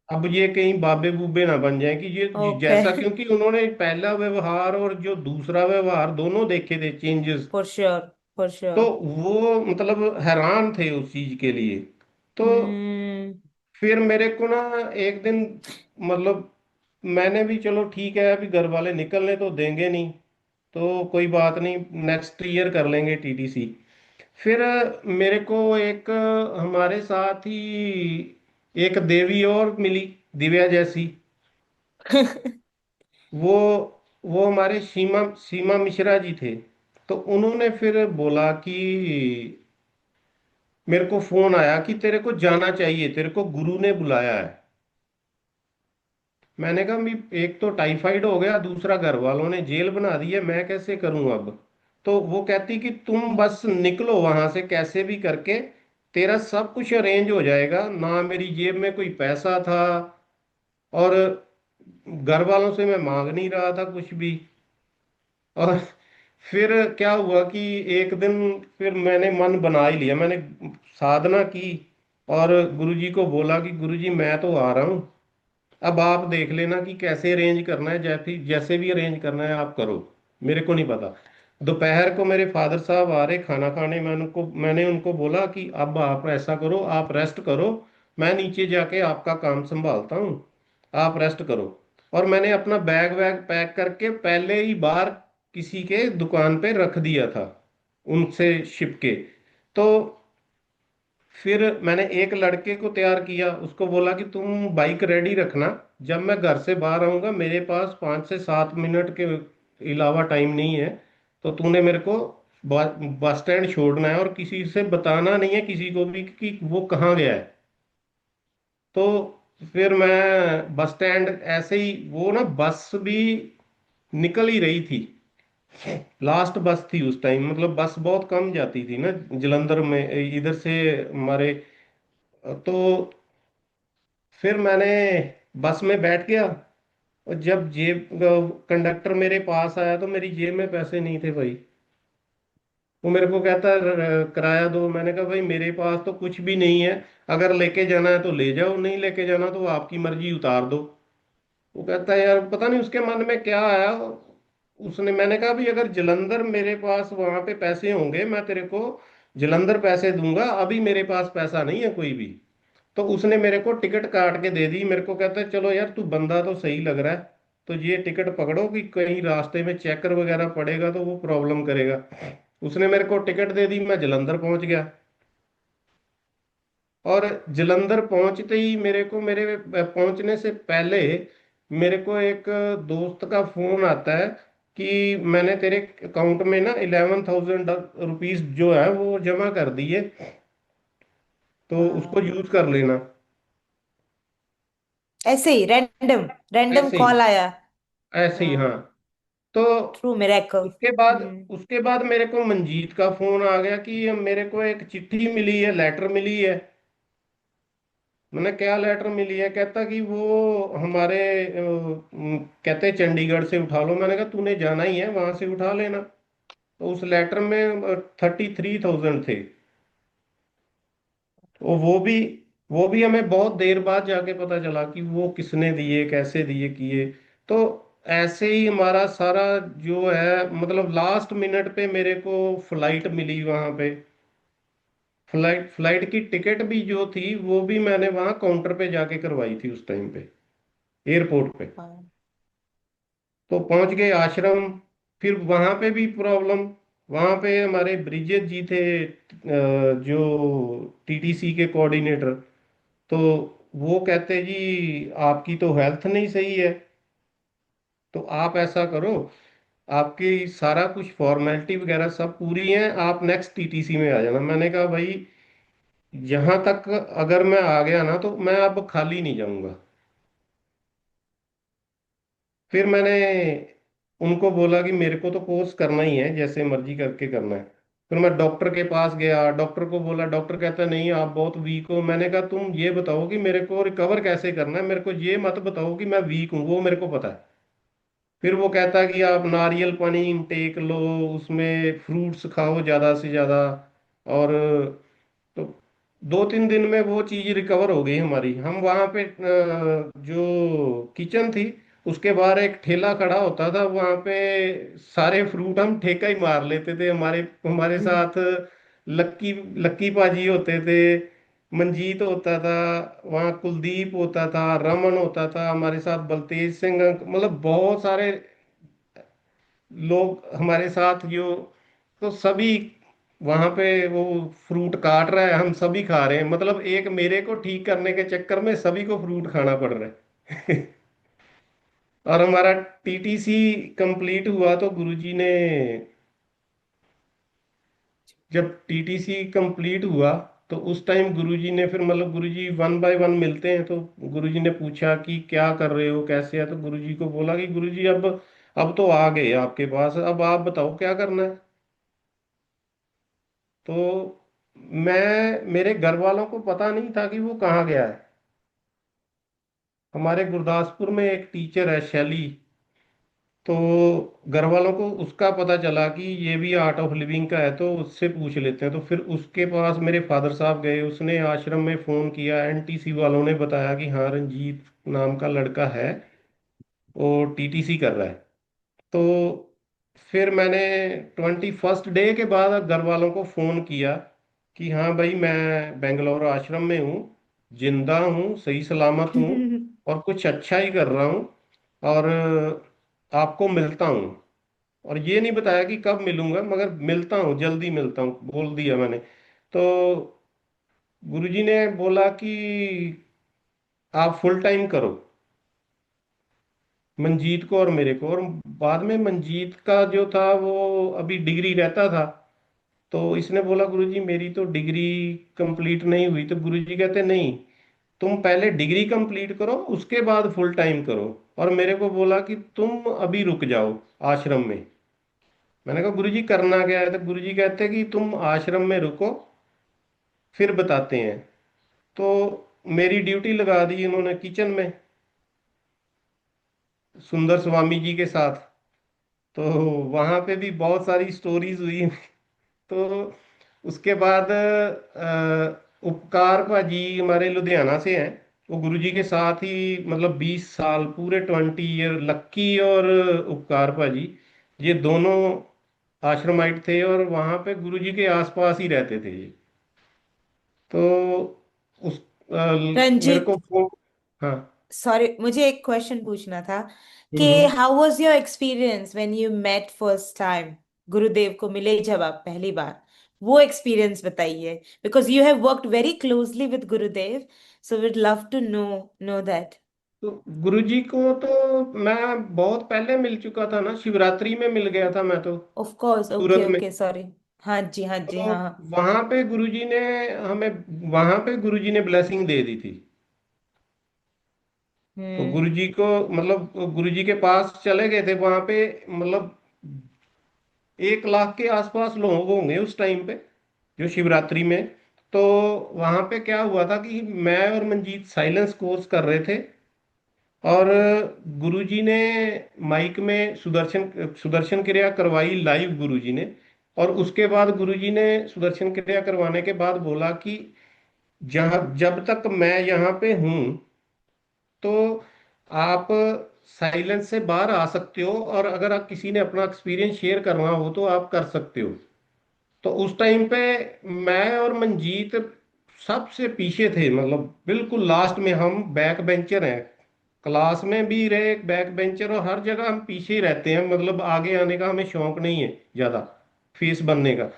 अब ये कहीं बाबे बूबे ना बन जाए, कि ये ओके। जैसा, क्योंकि उन्होंने पहला व्यवहार और जो दूसरा व्यवहार दोनों देखे थे चेंजेस। फॉर श्योर, फॉर तो श्योर। वो मतलब हैरान थे उस चीज के लिए। तो हम्म। फिर मेरे को ना एक दिन, मतलब मैंने भी चलो ठीक है, अभी घर वाले निकलने तो देंगे नहीं, तो कोई बात नहीं, नेक्स्ट ईयर कर लेंगे टीटीसी। फिर मेरे को एक हमारे साथ ही एक देवी और मिली, दिव्या जैसी। वो वो हमारे सीमा सीमा मिश्रा जी थे। तो उन्होंने फिर बोला कि मेरे को फोन आया कि तेरे को जाना चाहिए, तेरे को गुरु ने बुलाया है। मैंने कहा भी एक तो टाइफाइड हो गया, दूसरा घर वालों ने जेल बना दी है, मैं कैसे करूं अब। तो वो कहती कि तुम बस निकलो वहां से कैसे भी करके, तेरा सब कुछ अरेंज हो जाएगा ना। मेरी जेब में कोई पैसा था, और घर वालों से मैं मांग नहीं रहा था कुछ भी। और फिर क्या हुआ कि एक दिन फिर मैंने मन बना ही लिया, मैंने साधना की, और गुरुजी को बोला कि गुरुजी मैं तो आ रहा हूँ, अब आप देख लेना कि कैसे अरेंज करना है, जैसे जैसे भी अरेंज करना है आप करो, मेरे को नहीं पता। दोपहर को मेरे फादर साहब आ रहे खाना खाने, मैंने उनको बोला कि अब आप ऐसा करो, आप रेस्ट करो, मैं नीचे जाके आपका काम संभालता हूँ, आप रेस्ट करो। और मैंने अपना बैग वैग पैक करके पहले ही बाहर किसी के दुकान पे रख दिया था, उनसे शिप के। तो फिर मैंने एक लड़के को तैयार किया, उसको बोला कि तुम बाइक रेडी रखना, जब मैं घर से बाहर आऊंगा मेरे पास 5 से 7 मिनट के अलावा टाइम नहीं है, तो तूने मेरे को बस स्टैंड छोड़ना है, और किसी से बताना नहीं है किसी को भी कि वो कहाँ गया है। तो फिर मैं बस स्टैंड ऐसे ही, वो ना बस भी निकल ही रही थी, लास्ट बस थी उस टाइम, मतलब बस बहुत कम जाती थी ना जलंधर में इधर से हमारे। तो फिर मैंने बस में बैठ गया, और जब जेब कंडक्टर मेरे पास आया तो मेरी जेब में पैसे नहीं थे भाई। वो मेरे को कहता है किराया दो, मैंने कहा भाई मेरे पास तो कुछ भी नहीं है, अगर लेके जाना है तो ले जाओ, नहीं लेके जाना तो आपकी मर्जी, उतार दो। वो कहता है यार पता नहीं उसके मन में क्या आया, उसने, मैंने कहा भाई अगर जलंधर मेरे पास वहां पे पैसे होंगे मैं तेरे को जलंधर पैसे दूंगा, अभी मेरे पास पैसा नहीं है कोई भी। तो उसने मेरे को टिकट काट के दे दी, मेरे को कहता है चलो यार तू बंदा तो सही लग रहा है, तो ये टिकट पकड़ो कि कहीं रास्ते में चेकर वगैरह पड़ेगा तो वो प्रॉब्लम करेगा। उसने मेरे को टिकट दे दी, मैं जलंधर पहुंच गया। और जलंधर पहुंचते ही मेरे को, मेरे पहुंचने से पहले मेरे को एक दोस्त का फोन आता है कि मैंने तेरे अकाउंट में ना 11,000 रुपीज जो है वो जमा कर दिए, तो उसको यूज कर लेना। ऐसे ही रैंडम रैंडम ऐसे ही, कॉल आया? ऐसे ही हाँ। वाह। तो ट्रू मिरेकल। उसके बाद हम्म। उसके बाद मेरे को मंजीत का फोन आ गया कि मेरे को एक चिट्ठी मिली है, लेटर मिली है। मैंने क्या लेटर मिली है, कहता कि वो हमारे कहते चंडीगढ़ से उठा लो। मैंने कहा तूने जाना ही है वहां से उठा लेना। तो उस लेटर में 33,000 थे। तो वो भी हमें बहुत देर बाद जाके पता चला कि वो किसने दिए, कैसे दिए, किए। तो ऐसे ही हमारा सारा जो है, मतलब लास्ट मिनट पे मेरे को फ्लाइट मिली वहां पे। फ्लाइट फ्लाइट की टिकट भी जो थी वो भी मैंने वहां काउंटर पे जाके करवाई थी उस टाइम पे, एयरपोर्ट पे। हाँ। तो पहुंच गए आश्रम। फिर वहां पे भी प्रॉब्लम। वहां पे हमारे ब्रिजेश जी थे, जो टीटीसी के कोऑर्डिनेटर। तो वो कहते जी आपकी तो हेल्थ नहीं सही है, तो आप ऐसा करो, आपकी सारा कुछ फॉर्मेलिटी वगैरह सब पूरी है, आप नेक्स्ट टीटीसी में आ जाना। मैंने कहा भाई यहाँ तक अगर मैं आ गया ना तो मैं अब खाली नहीं जाऊंगा। फिर मैंने उनको बोला कि मेरे को तो कोर्स करना ही है, जैसे मर्जी करके करना है। फिर मैं डॉक्टर के पास गया, डॉक्टर को बोला, डॉक्टर कहता नहीं आप बहुत वीक हो। मैंने कहा तुम ये बताओ कि मेरे को रिकवर कैसे करना है, मेरे को ये मत बताओ कि मैं वीक हूँ, वो मेरे को पता है। फिर वो कहता है कि आप नारियल पानी इंटेक लो, उसमें फ्रूट्स खाओ ज़्यादा से ज़्यादा। और तो 2-3 दिन में वो चीज़ रिकवर हो गई हमारी। हम वहाँ पे जो किचन थी उसके बाहर एक ठेला खड़ा होता था, वहाँ पे सारे फ्रूट हम ठेका ही मार लेते थे। हमारे हमारे साथ लक्की लक्की पाजी होते थे, मंजीत होता था, वहाँ कुलदीप होता था, रमन होता था हमारे साथ, बलतेज सिंह मतलब बहुत सारे लोग हमारे साथ जो। तो सभी वहां पे वो फ्रूट काट रहा है, हम सभी खा रहे हैं, मतलब एक मेरे को ठीक करने के चक्कर में सभी को फ्रूट खाना पड़ रहा है। और हमारा टीटीसी कंप्लीट हुआ तो गुरुजी ने, जब टीटीसी कंप्लीट हुआ तो उस टाइम गुरुजी ने फिर, मतलब गुरुजी वन बाय वन मिलते हैं, तो गुरुजी ने पूछा कि क्या कर रहे हो, कैसे है। तो गुरुजी को बोला कि गुरुजी अब तो आ गए आपके पास, अब आप बताओ क्या करना है। तो मेरे घर वालों को पता नहीं था कि वो कहाँ गया है। हमारे गुरदासपुर में एक टीचर है शैली, तो घर वालों को उसका पता चला कि ये भी आर्ट ऑफ लिविंग का है, तो उससे पूछ लेते हैं। तो फिर उसके पास मेरे फादर साहब गए, उसने आश्रम में फोन किया, एनटीसी वालों ने बताया कि हाँ रंजीत नाम का लड़का है, वो टीटीसी कर रहा है। तो फिर मैंने 21st डे के बाद घर वालों को फोन किया कि हाँ भाई मैं बेंगलोर आश्रम में हूँ, जिंदा हूँ, सही सलामत हूँ, और कुछ अच्छा ही कर रहा हूँ, और आपको मिलता हूँ। और ये नहीं बताया कि कब मिलूंगा, मगर मिलता हूँ, जल्दी मिलता हूँ, बोल दिया मैंने। तो गुरुजी ने बोला कि आप फुल टाइम करो, मंजीत को और मेरे को। और बाद में मंजीत का जो था वो अभी डिग्री रहता था, तो इसने बोला गुरुजी मेरी तो डिग्री कंप्लीट नहीं हुई। तो गुरुजी कहते नहीं, तुम पहले डिग्री कंप्लीट करो उसके बाद फुल टाइम करो। और मेरे को बोला कि तुम अभी रुक जाओ आश्रम में। मैंने कहा गुरुजी करना क्या है। तो गुरुजी कहते कि तुम आश्रम में रुको, फिर बताते हैं। तो मेरी ड्यूटी लगा दी इन्होंने किचन में सुंदर स्वामी जी के साथ। तो वहां पे भी बहुत सारी स्टोरीज हुई। तो उसके बाद उपकार भाजी हमारे लुधियाना से हैं, वो गुरुजी के साथ ही मतलब 20 साल पूरे 20 ईयर, लक्की और उपकार भाजी, ये दोनों आश्रमाइट थे और वहां पे गुरुजी के आसपास ही रहते थे ये। तो उस मेरे रंजित, को हाँ। सॉरी, मुझे एक क्वेश्चन पूछना था कि hmm. How was your experience when you met first time? Gurudev को मिले जब आप पहली बार, वो एक्सपीरियंस बताइए, because you have worked very closely with Gurudev, so we'd love to know that. तो गुरुजी को तो मैं बहुत पहले मिल चुका था ना, शिवरात्रि में मिल गया था मैं तो, ऑफ कोर्स, ओके सूरत में। Okay, sorry. हाँ जी, हाँ जी, तो हाँ हाँ। वहां पे गुरुजी ने हमें, वहां पे गुरुजी ने ब्लेसिंग दे दी थी। तो हम्म। गुरुजी को, मतलब गुरुजी के पास चले गए थे वहां पे, मतलब 1 लाख के आसपास लोग होंगे उस टाइम पे, जो शिवरात्रि में। तो वहां पे क्या हुआ था कि मैं और मंजीत साइलेंस कोर्स कर रहे थे, और ओके। गुरुजी ने माइक में सुदर्शन सुदर्शन क्रिया करवाई लाइव गुरुजी ने। और उसके बाद गुरुजी ने सुदर्शन क्रिया करवाने के बाद बोला कि जहाँ जब तक मैं यहाँ पे हूँ, तो आप साइलेंस से बाहर आ सकते हो, और अगर आप किसी ने अपना एक्सपीरियंस शेयर करना हो तो आप कर सकते हो। तो उस टाइम पे मैं और मंजीत सबसे पीछे थे, मतलब बिल्कुल लास्ट में। हम बैक बेंचर हैं, क्लास में भी रहे बैक बेंचर, और हर जगह हम पीछे ही रहते हैं, मतलब आगे आने का हमें शौक नहीं है ज्यादा, फेस बनने का।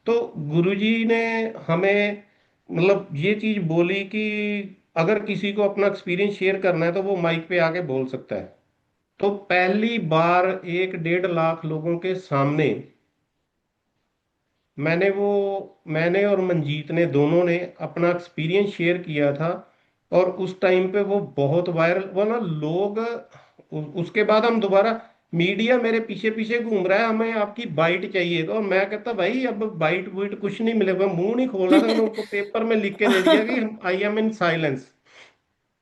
तो गुरुजी ने हमें मतलब ये चीज बोली कि अगर किसी को अपना एक्सपीरियंस शेयर करना है तो वो माइक पे आके बोल सकता है। तो पहली बार 1-1.5 लाख लोगों के सामने मैंने और मंजीत ने दोनों ने अपना एक्सपीरियंस शेयर किया था। और उस टाइम पे वो बहुत वायरल हुआ ना, लोग उसके बाद हम दोबारा, मीडिया मेरे पीछे पीछे घूम रहा है, हमें आपकी बाइट चाहिए। तो मैं कहता भाई अब बाइट बुइट कुछ नहीं मिलेगा, मुंह नहीं खोलना था। मैंने उनको पेपर में लिख के दे दिया कि आई एम इन साइलेंस।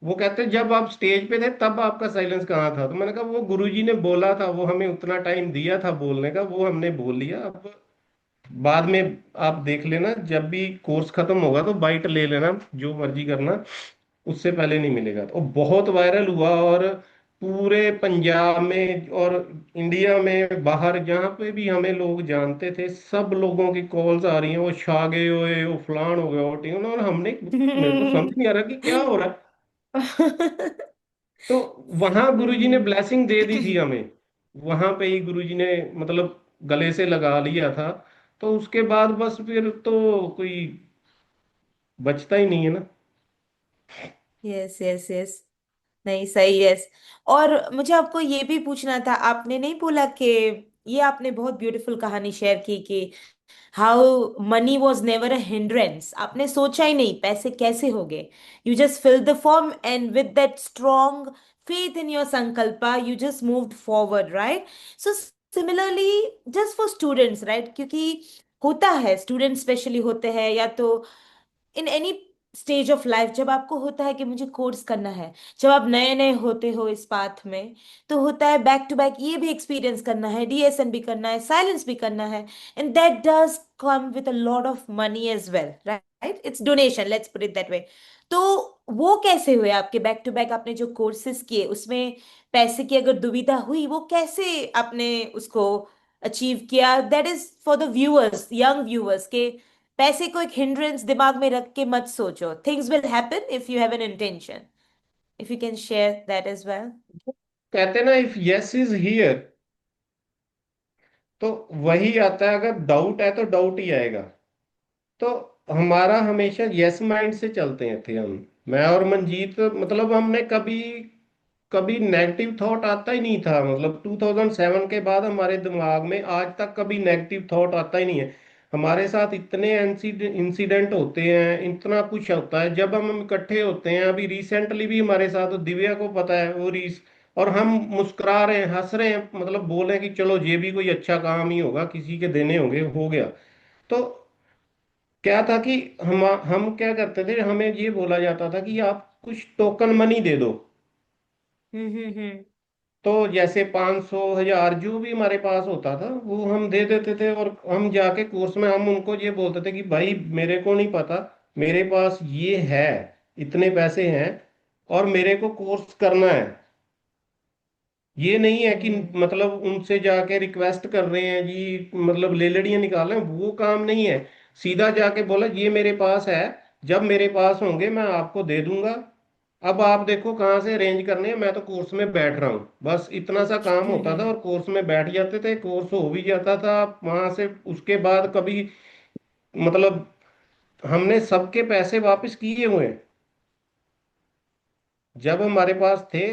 वो कहते जब आप स्टेज पे थे तब आपका साइलेंस कहाँ था? तो मैंने कहा वो गुरुजी ने बोला था, वो हमें उतना टाइम दिया था बोलने का, वो हमने बोल लिया। अब बाद में आप देख लेना, जब भी कोर्स खत्म होगा तो बाइट ले लेना, जो मर्जी करना, उससे पहले नहीं मिलेगा। तो बहुत वायरल हुआ, और पूरे पंजाब में और इंडिया में बाहर जहाँ पे भी हमें लोग जानते थे, सब लोगों की कॉल्स आ रही हैं, वो छा गए हुए, वो फलान हो गया, वो टीम। और हमने, मेरे को समझ नहीं आ रहा कि क्या हो रहा है। तो वहां गुरुजी ने हम्म। ब्लेसिंग दे दी थी हमें, वहां पे ही गुरुजी ने मतलब गले से लगा लिया था। तो उसके बाद बस फिर तो कोई बचता ही नहीं है ना। Yes yes yes. नहीं सही है। और मुझे आपको ये भी पूछना था, आपने नहीं बोला कि ये आपने बहुत ब्यूटीफुल कहानी शेयर की कि how money was never a hindrance, आपने सोचा ही नहीं पैसे कैसे हो गए। You just fill the form and with that strong faith in your sankalpa you just moved forward, right? So similarly just for students, right? क्योंकि होता है स्टूडेंट स्पेशली होते हैं, या तो in any stage of life जब आपको होता है कि मुझे कोर्स करना है, जब आप नए नए होते हो इस पाथ में, तो होता है बैक टू बैक ये भी एक्सपीरियंस करना है, डीएसएन भी करना है, साइलेंस भी करना है, and that does come with a lot of money as well, right? It's donation, let's put it that way. तो वो कैसे हुए आपके बैक टू बैक, आपने जो कोर्सेज किए उसमें पैसे की अगर दुविधा हुई, वो कैसे आपने उसको अचीव किया? That is for the viewers, young viewers, के पैसे को एक हिंड्रेंस दिमाग में रख के मत सोचो, things will happen if you have an intention. If you can share that as well. कहते ना, इफ यस इज हियर, तो वही आता है। अगर डाउट है तो डाउट ही आएगा। तो हमारा हमेशा यस माइंड से चलते हैं थे हम, मैं और मंजीत। मतलब हमने कभी कभी नेगेटिव थॉट आता ही नहीं था, मतलब 2007 के बाद हमारे दिमाग में आज तक कभी नेगेटिव थॉट आता ही नहीं है। हमारे साथ इतने इंसिडेंट होते हैं, इतना कुछ होता है जब हम इकट्ठे होते हैं। अभी रिसेंटली भी हमारे साथ, दिव्या को पता है वो रीस, और हम मुस्कुरा रहे हैं, हंस रहे हैं, मतलब बोल रहे हैं कि चलो ये भी कोई अच्छा काम ही होगा, किसी के देने होंगे, हो गया। तो क्या था कि हम क्या करते थे, हमें ये बोला जाता था कि आप कुछ टोकन मनी दे दो। हम्म। तो जैसे 500, 1000 जो भी हमारे पास होता था वो हम दे देते थे, और हम जाके कोर्स में हम उनको ये बोलते थे कि भाई मेरे को नहीं पता, मेरे पास ये है, इतने पैसे हैं, और मेरे को कोर्स करना है। ये नहीं है कि हम्म। मतलब उनसे जाके रिक्वेस्ट कर रहे हैं जी, मतलब लेलड़ियां निकाल रहे हैं, वो काम नहीं है। सीधा जाके बोला ये मेरे पास है, जब मेरे पास होंगे मैं आपको दे दूंगा। अब आप देखो कहाँ से अरेंज करने हैं, मैं तो कोर्स में बैठ रहा हूँ, बस इतना सा काम होता था, और कोर्स में बैठ जाते थे, कोर्स हो भी जाता था वहां से। उसके बाद कभी मतलब हमने सबके पैसे वापस किए हुए हैं, जब हमारे पास थे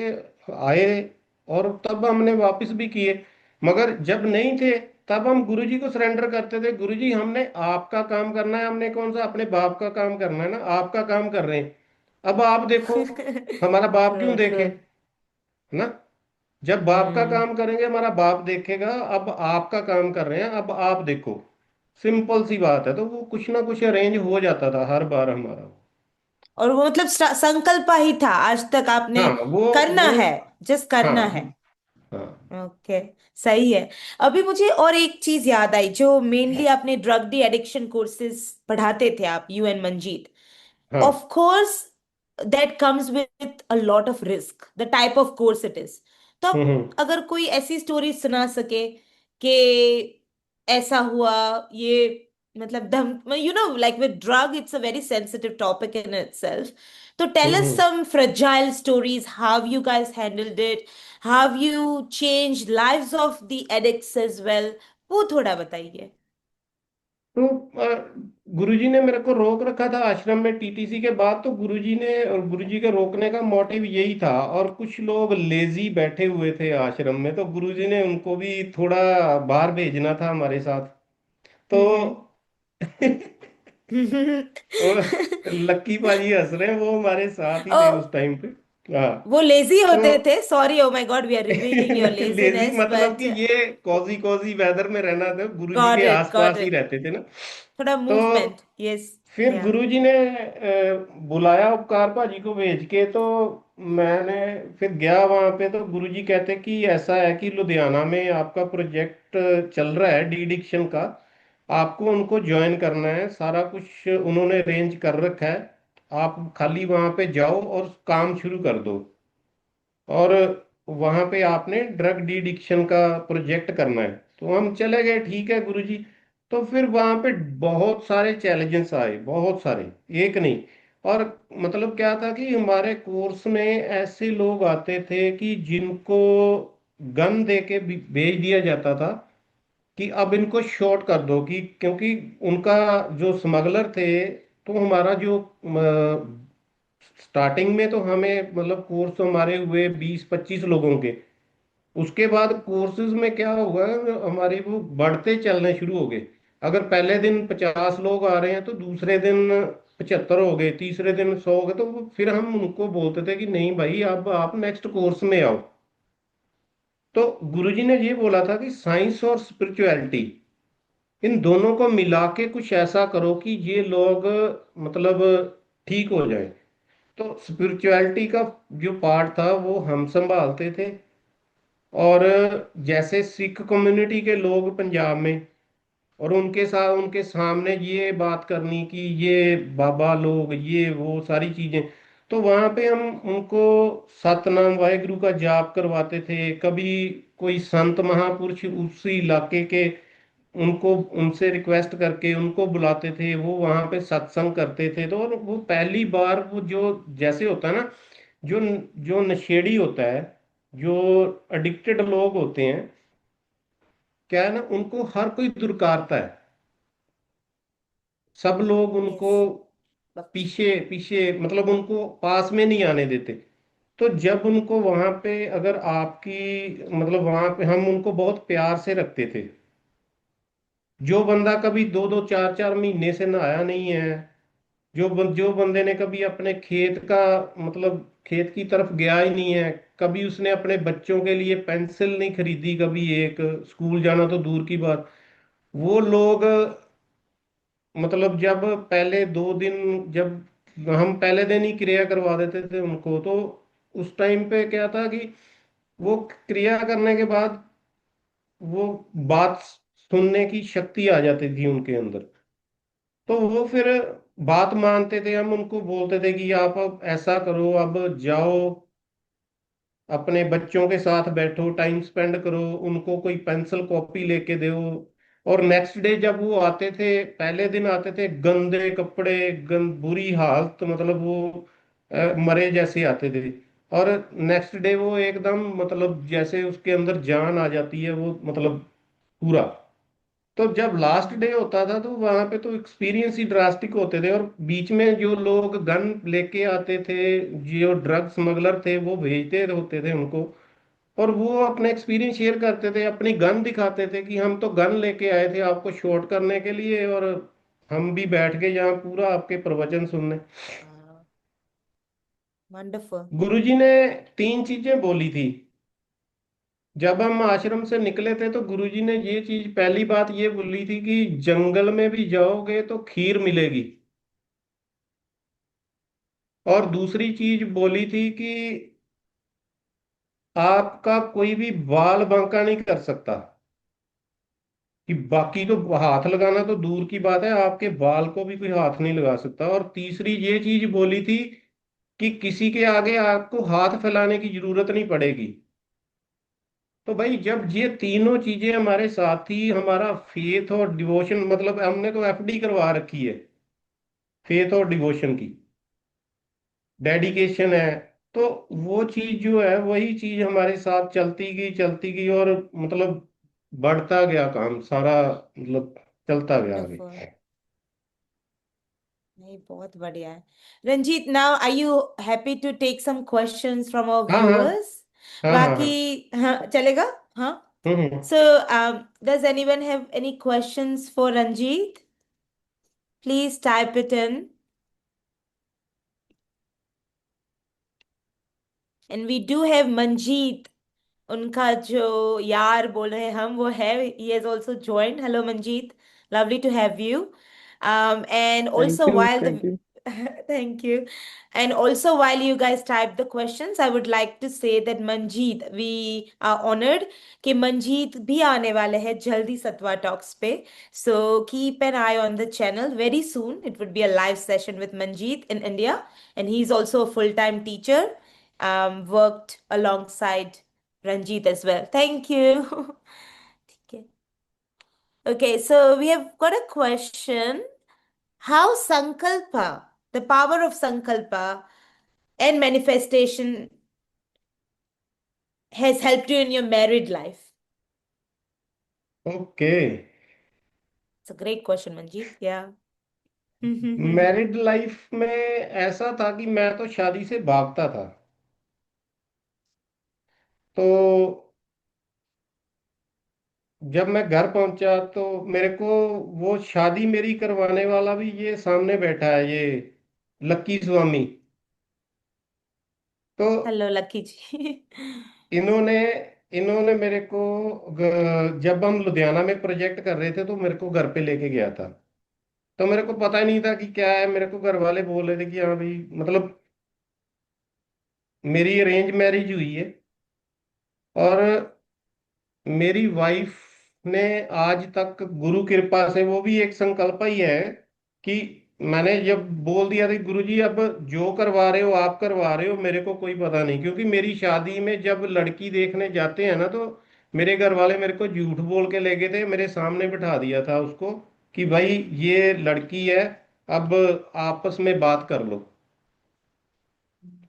आए, और तब हमने वापस भी किए। मगर जब नहीं थे तब हम गुरुजी को सरेंडर करते थे, गुरुजी हमने आपका काम करना है, हमने कौन सा अपने बाप का काम करना है ना, आपका काम कर रहे हैं। अब आप देखो, हमारा बाप क्यों ट्रू ट्रू। देखे, है ना? जब बाप का हम्म। काम करेंगे हमारा बाप देखेगा, अब आपका काम कर रहे हैं, अब आप देखो। सिंपल सी बात है। तो वो कुछ ना कुछ अरेंज हो जाता था हर बार हमारा। और वो मतलब संकल्प ही था, आज तक आपने हाँ वो करना वो है, जस्ट हाँ करना है। हाँ ओके। सही है। अभी मुझे और एक चीज याद आई, जो मेनली आपने ड्रग डी एडिक्शन कोर्सेज पढ़ाते थे आप, यू एन मंजीत। हाँ Of course, that comes with a lot of risk, the type of course it is. तो हम्म, आप अगर कोई ऐसी स्टोरी सुना सके कि ऐसा हुआ, ये मतलब धम, like with drug it's a very sensitive topic in itself, तो tell hmm, us some fragile stories, how you guys handled it, how you change lives of the addicts as well, वो थोड़ा बताइए। तो गुरुजी ने मेरे को रोक रखा था आश्रम में टीटीसी के बाद, तो गुरुजी ने, और गुरुजी के रोकने का मोटिव यही था, और कुछ लोग लेजी बैठे हुए थे आश्रम में, तो गुरुजी ने उनको भी थोड़ा बाहर भेजना था हमारे साथ। तो हम्म। वो लक्की पाजी हंस रहे हैं, वो हमारे साथ ही ओ, थे उस टाइम पे। हाँ। वो लेजी तो होते थे, sorry, oh my god, we are revealing your lazy laziness, मतलब बट कि ये कोजी कोजी वेदर में रहना था, गुरुजी गॉट के इट, गॉट आसपास ही इट। रहते थे ना। थोड़ा तो मूवमेंट, यस। फिर या। गुरुजी ने बुलाया उपकार भाजी को भेज के, तो मैंने फिर गया वहां पे, तो गुरुजी कहते कि ऐसा है कि लुधियाना में आपका प्रोजेक्ट चल रहा है डी डिक्शन का, आपको उनको ज्वाइन करना है, सारा कुछ उन्होंने अरेंज कर रखा है, आप खाली वहां पे जाओ और काम शुरू कर दो, और वहां पे आपने ड्रग डी डिक्शन का प्रोजेक्ट करना है। तो हम चले गए, ठीक है गुरुजी। तो फिर वहां पे बहुत सारे चैलेंजेस आए, बहुत सारे, एक नहीं। और मतलब क्या था कि हमारे कोर्स में ऐसे लोग आते थे कि जिनको गन दे के भेज दिया जाता था कि अब इनको शॉर्ट कर दो, कि क्योंकि उनका जो स्मगलर थे, तो हमारा जो स्टार्टिंग में तो हमें मतलब कोर्स तो हमारे हुए 20-25 लोगों के, उसके बाद कोर्सेज में क्या हुआ, हमारे वो बढ़ते चलने शुरू हो गए। अगर पहले दिन 50 लोग आ रहे हैं तो दूसरे दिन 75 हो गए, तीसरे दिन 100 हो गए, तो फिर हम उनको बोलते थे कि नहीं भाई, अब आप नेक्स्ट कोर्स में आओ। तो गुरुजी ने ये बोला था कि साइंस और स्पिरिचुअलिटी, इन दोनों को मिला के कुछ ऐसा करो कि ये लोग मतलब ठीक हो जाए। तो स्पिरिचुअलिटी का जो पार्ट था वो हम संभालते थे, और जैसे सिख कम्युनिटी के लोग पंजाब में, और उनके साथ उनके सामने ये बात करनी कि ये बाबा लोग, ये वो सारी चीजें, तो वहां पे हम उनको सतनाम वाहेगुरु का जाप करवाते थे। कभी कोई संत महापुरुष उस इलाके के, उनको उनसे रिक्वेस्ट करके उनको बुलाते थे, वो वहां पे सत्संग करते थे। तो और वो पहली बार वो जो जैसे होता है ना, जो जो नशेड़ी होता है, जो एडिक्टेड लोग होते हैं, क्या है ना, उनको हर कोई दुर्कारता है, सब लोग उनको यस। पीछे पीछे, मतलब उनको पास में नहीं आने देते। तो जब उनको वहां पे, अगर आपकी मतलब वहां पे हम उनको बहुत प्यार से रखते थे। जो बंदा कभी 2-2 4-4 महीने से नहाया नहीं है, जो बंदे ने कभी अपने खेत का मतलब खेत की तरफ गया ही नहीं है, कभी उसने अपने बच्चों के लिए पेंसिल नहीं खरीदी, कभी एक, स्कूल जाना तो दूर की बात, वो लोग मतलब जब पहले 2 दिन, जब हम पहले दिन ही क्रिया करवा देते थे उनको, तो उस टाइम पे क्या था कि वो क्रिया करने के बाद वो बात सुनने की शक्ति आ जाती थी उनके अंदर। तो वो फिर बात मानते थे, हम उनको बोलते थे कि आप अब ऐसा करो, अब जाओ अपने बच्चों के साथ बैठो, टाइम स्पेंड करो, उनको कोई पेंसिल कॉपी लेके दो। और नेक्स्ट डे जब वो आते थे, पहले दिन आते थे गंदे कपड़े, बुरी हालत, मतलब वो मरे जैसे आते थे। और नेक्स्ट डे वो एकदम मतलब जैसे उसके अंदर जान आ जाती है, वो मतलब पूरा। तो जब लास्ट डे होता था तो वहां पे तो एक्सपीरियंस ही ड्रास्टिक होते थे, और बीच में जो लोग गन लेके आते थे, जो ड्रग स्मगलर थे, वो भेजते होते थे उनको, और वो अपने एक्सपीरियंस शेयर करते थे, अपनी गन दिखाते थे कि हम तो गन लेके आए थे आपको शॉट करने के लिए, और हम भी बैठ के यहाँ पूरा आपके प्रवचन सुनने। वंडरफुल। गुरुजी ने 3 चीजें बोली थी जब हम आश्रम से निकले थे, तो गुरुजी ने ये चीज, पहली बात ये बोली थी कि जंगल में भी जाओगे तो खीर मिलेगी, और दूसरी चीज बोली थी कि आपका कोई भी बाल बांका नहीं कर सकता, कि बाकी तो हाथ लगाना तो दूर की बात है, आपके बाल को भी कोई हाथ नहीं लगा सकता। और तीसरी ये चीज बोली थी कि किसी के आगे आपको हाथ फैलाने की जरूरत नहीं पड़ेगी, तो भाई जब ये तीनों चीजें हमारे साथ ही, हमारा फेथ और डिवोशन, मतलब हमने तो एफडी करवा रखी है फेथ और डिवोशन की, डेडिकेशन है, तो वो चीज जो है वही चीज हमारे साथ चलती गई और मतलब बढ़ता गया काम सारा, मतलब चलता गया आगे। वंडरफुल। नहीं, बहुत बढ़िया है। Ranjit, now are you happy to take some questions from our हाँ हाँ व्यूअर्स? हाँ हाँ बाकी, हाँ। हाँ चलेगा। हाँ। हम्म। So, does anyone have any questions for Ranjit? Please type it in. And we do have Manjeet. उनका जो यार बोल रहे हैं हम, वो है, he has also joined. Hello Manjeet, lovely to have you. And thank also you while the thank you. thank you. And also while you guys type the questions, I would like to say that Manjeet, we are honored कि Manjeet भी आने वाले हैं जल्दी सत्वा talks पे. So keep an eye on the channel. Very soon it would be a live session with Manjeet in India, and he's also a full-time teacher, worked alongside Ranjit as well. Thank you. Okay. Okay, so we have got a question. How Sankalpa, the power of Sankalpa and manifestation, has helped you in your married life? Okay. It's a great question, Manjeet. Yeah. Married life में ऐसा था कि मैं तो शादी से भागता था, तो जब मैं घर पहुंचा तो मेरे को वो शादी मेरी करवाने वाला भी ये सामने बैठा है, ये लक्की स्वामी। तो Hello, Lucky ji. इन्होंने इन्होंने मेरे को जब हम लुधियाना में प्रोजेक्ट कर रहे थे तो मेरे को घर पे लेके गया था। तो मेरे को पता ही नहीं था कि क्या है, मेरे को घर वाले बोल रहे थे कि हाँ भाई, मतलब मेरी अरेंज मैरिज हुई है। और मेरी वाइफ ने आज तक गुरु कृपा से, वो भी एक संकल्प ही है कि मैंने जब बोल दिया था गुरु जी अब जो करवा रहे हो आप करवा रहे हो, मेरे को कोई पता नहीं, क्योंकि मेरी शादी में जब लड़की देखने जाते हैं ना, तो मेरे घर वाले मेरे को झूठ बोल के ले गए थे, मेरे सामने बिठा दिया था उसको कि भाई ये लड़की है, अब आपस में बात कर लो।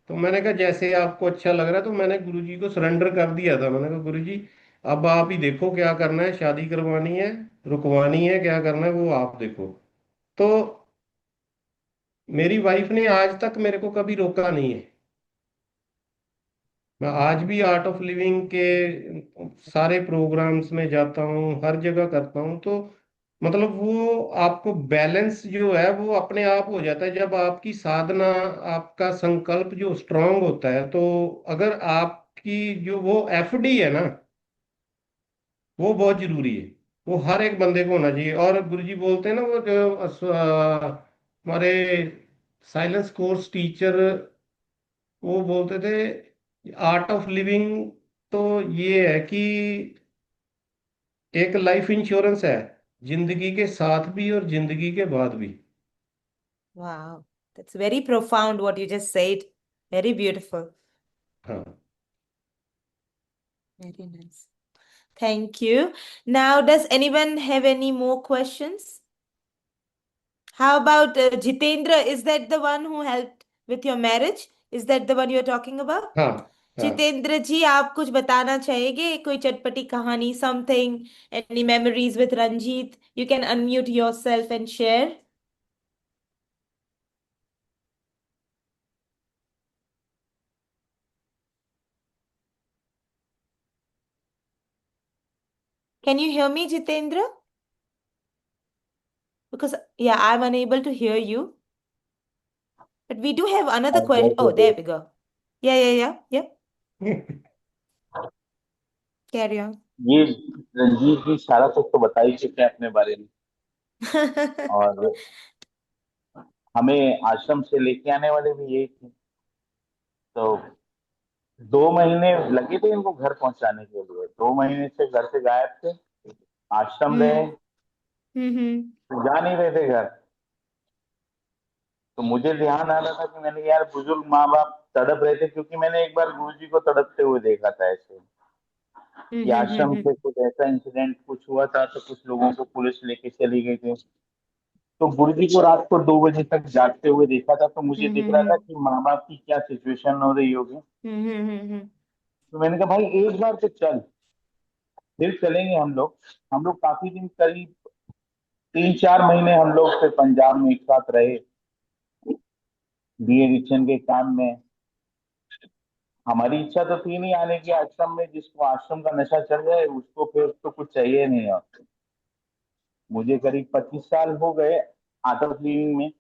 तो मैंने कहा जैसे आपको अच्छा लग रहा है, तो मैंने गुरुजी को सरेंडर कर दिया था। मैंने कहा गुरुजी अब आप ही देखो क्या करना है, शादी करवानी है, रुकवानी है, क्या करना है वो आप देखो। तो मेरी वाइफ ने आज तक मेरे को कभी रोका नहीं है। मैं आज भी आर्ट ऑफ लिविंग के सारे प्रोग्राम्स में जाता हूँ, हर जगह करता हूँ। तो मतलब वो आपको बैलेंस जो है वो अपने आप हो जाता है जब आपकी साधना, आपका संकल्प जो स्ट्रांग होता है। तो अगर आपकी जो वो एफडी है ना, वो बहुत जरूरी है, वो हर एक बंदे को होना चाहिए। और गुरुजी बोलते हैं ना, वो जो हमारे साइलेंस कोर्स टीचर वो बोलते थे आर्ट ऑफ लिविंग तो ये है कि एक लाइफ इंश्योरेंस है, जिंदगी के साथ भी और जिंदगी के बाद भी। Wow, that's very profound what you just said. Very beautiful. हाँ Very nice. Thank you. Now, does anyone have any more questions? How about Jitendra? Is that the one who helped with your marriage? Is that the one you're talking about? हाँ हाँ। जितेंद्र जी, आप कुछ बताना चाहेंगे? कोई चटपटी कहानी, something, any memories with Ranjit? You can unmute yourself and share. Can you hear me, Jitendra? Because, yeah, I'm unable to hear you. But we do have another question. Oh, there we go. Yeah, yeah, yeah, yeah. Carry on. ये रंजीत जी सारा कुछ तो बता ही चुके हैं अपने बारे में। और हमें आश्रम से लेके आने वाले भी यही थे। तो 2 महीने लगे थे इनको घर पहुंचाने के लिए। 2 महीने से घर से गायब थे। आश्रम रहे, हम्म, हम्म। तो जा नहीं रहे थे घर। तो मुझे ध्यान आ रहा था कि मैंने यार बुजुर्ग माँ बाप तड़प रहे थे, क्योंकि मैंने एक बार गुरु जी को तड़पते हुए देखा था ऐसे। कि आश्रम से कुछ ऐसा इंसिडेंट कुछ हुआ था, तो कुछ लोगों को पुलिस लेके चली गई थी। तो गुरुजी को रात को 2 बजे तक जागते हुए देखा था, तो मुझे दिख रहा था कि माँ बाप की क्या सिचुएशन हो रही होगी। तो मैंने कहा भाई एक बार तो चल, फिर चलेंगे हम लोग। हम लोग काफी दिन, करीब 3-4 महीने हम लोग फिर पंजाब में एक साथ रहे, बी एडिक्शन के काम में। हमारी इच्छा तो थी नहीं आने की आश्रम में, जिसको आश्रम का नशा चल जाए उसको फिर तो कुछ चाहिए नहीं। और मुझे करीब 25 साल हो गए आर्ट ऑफ लिविंग में,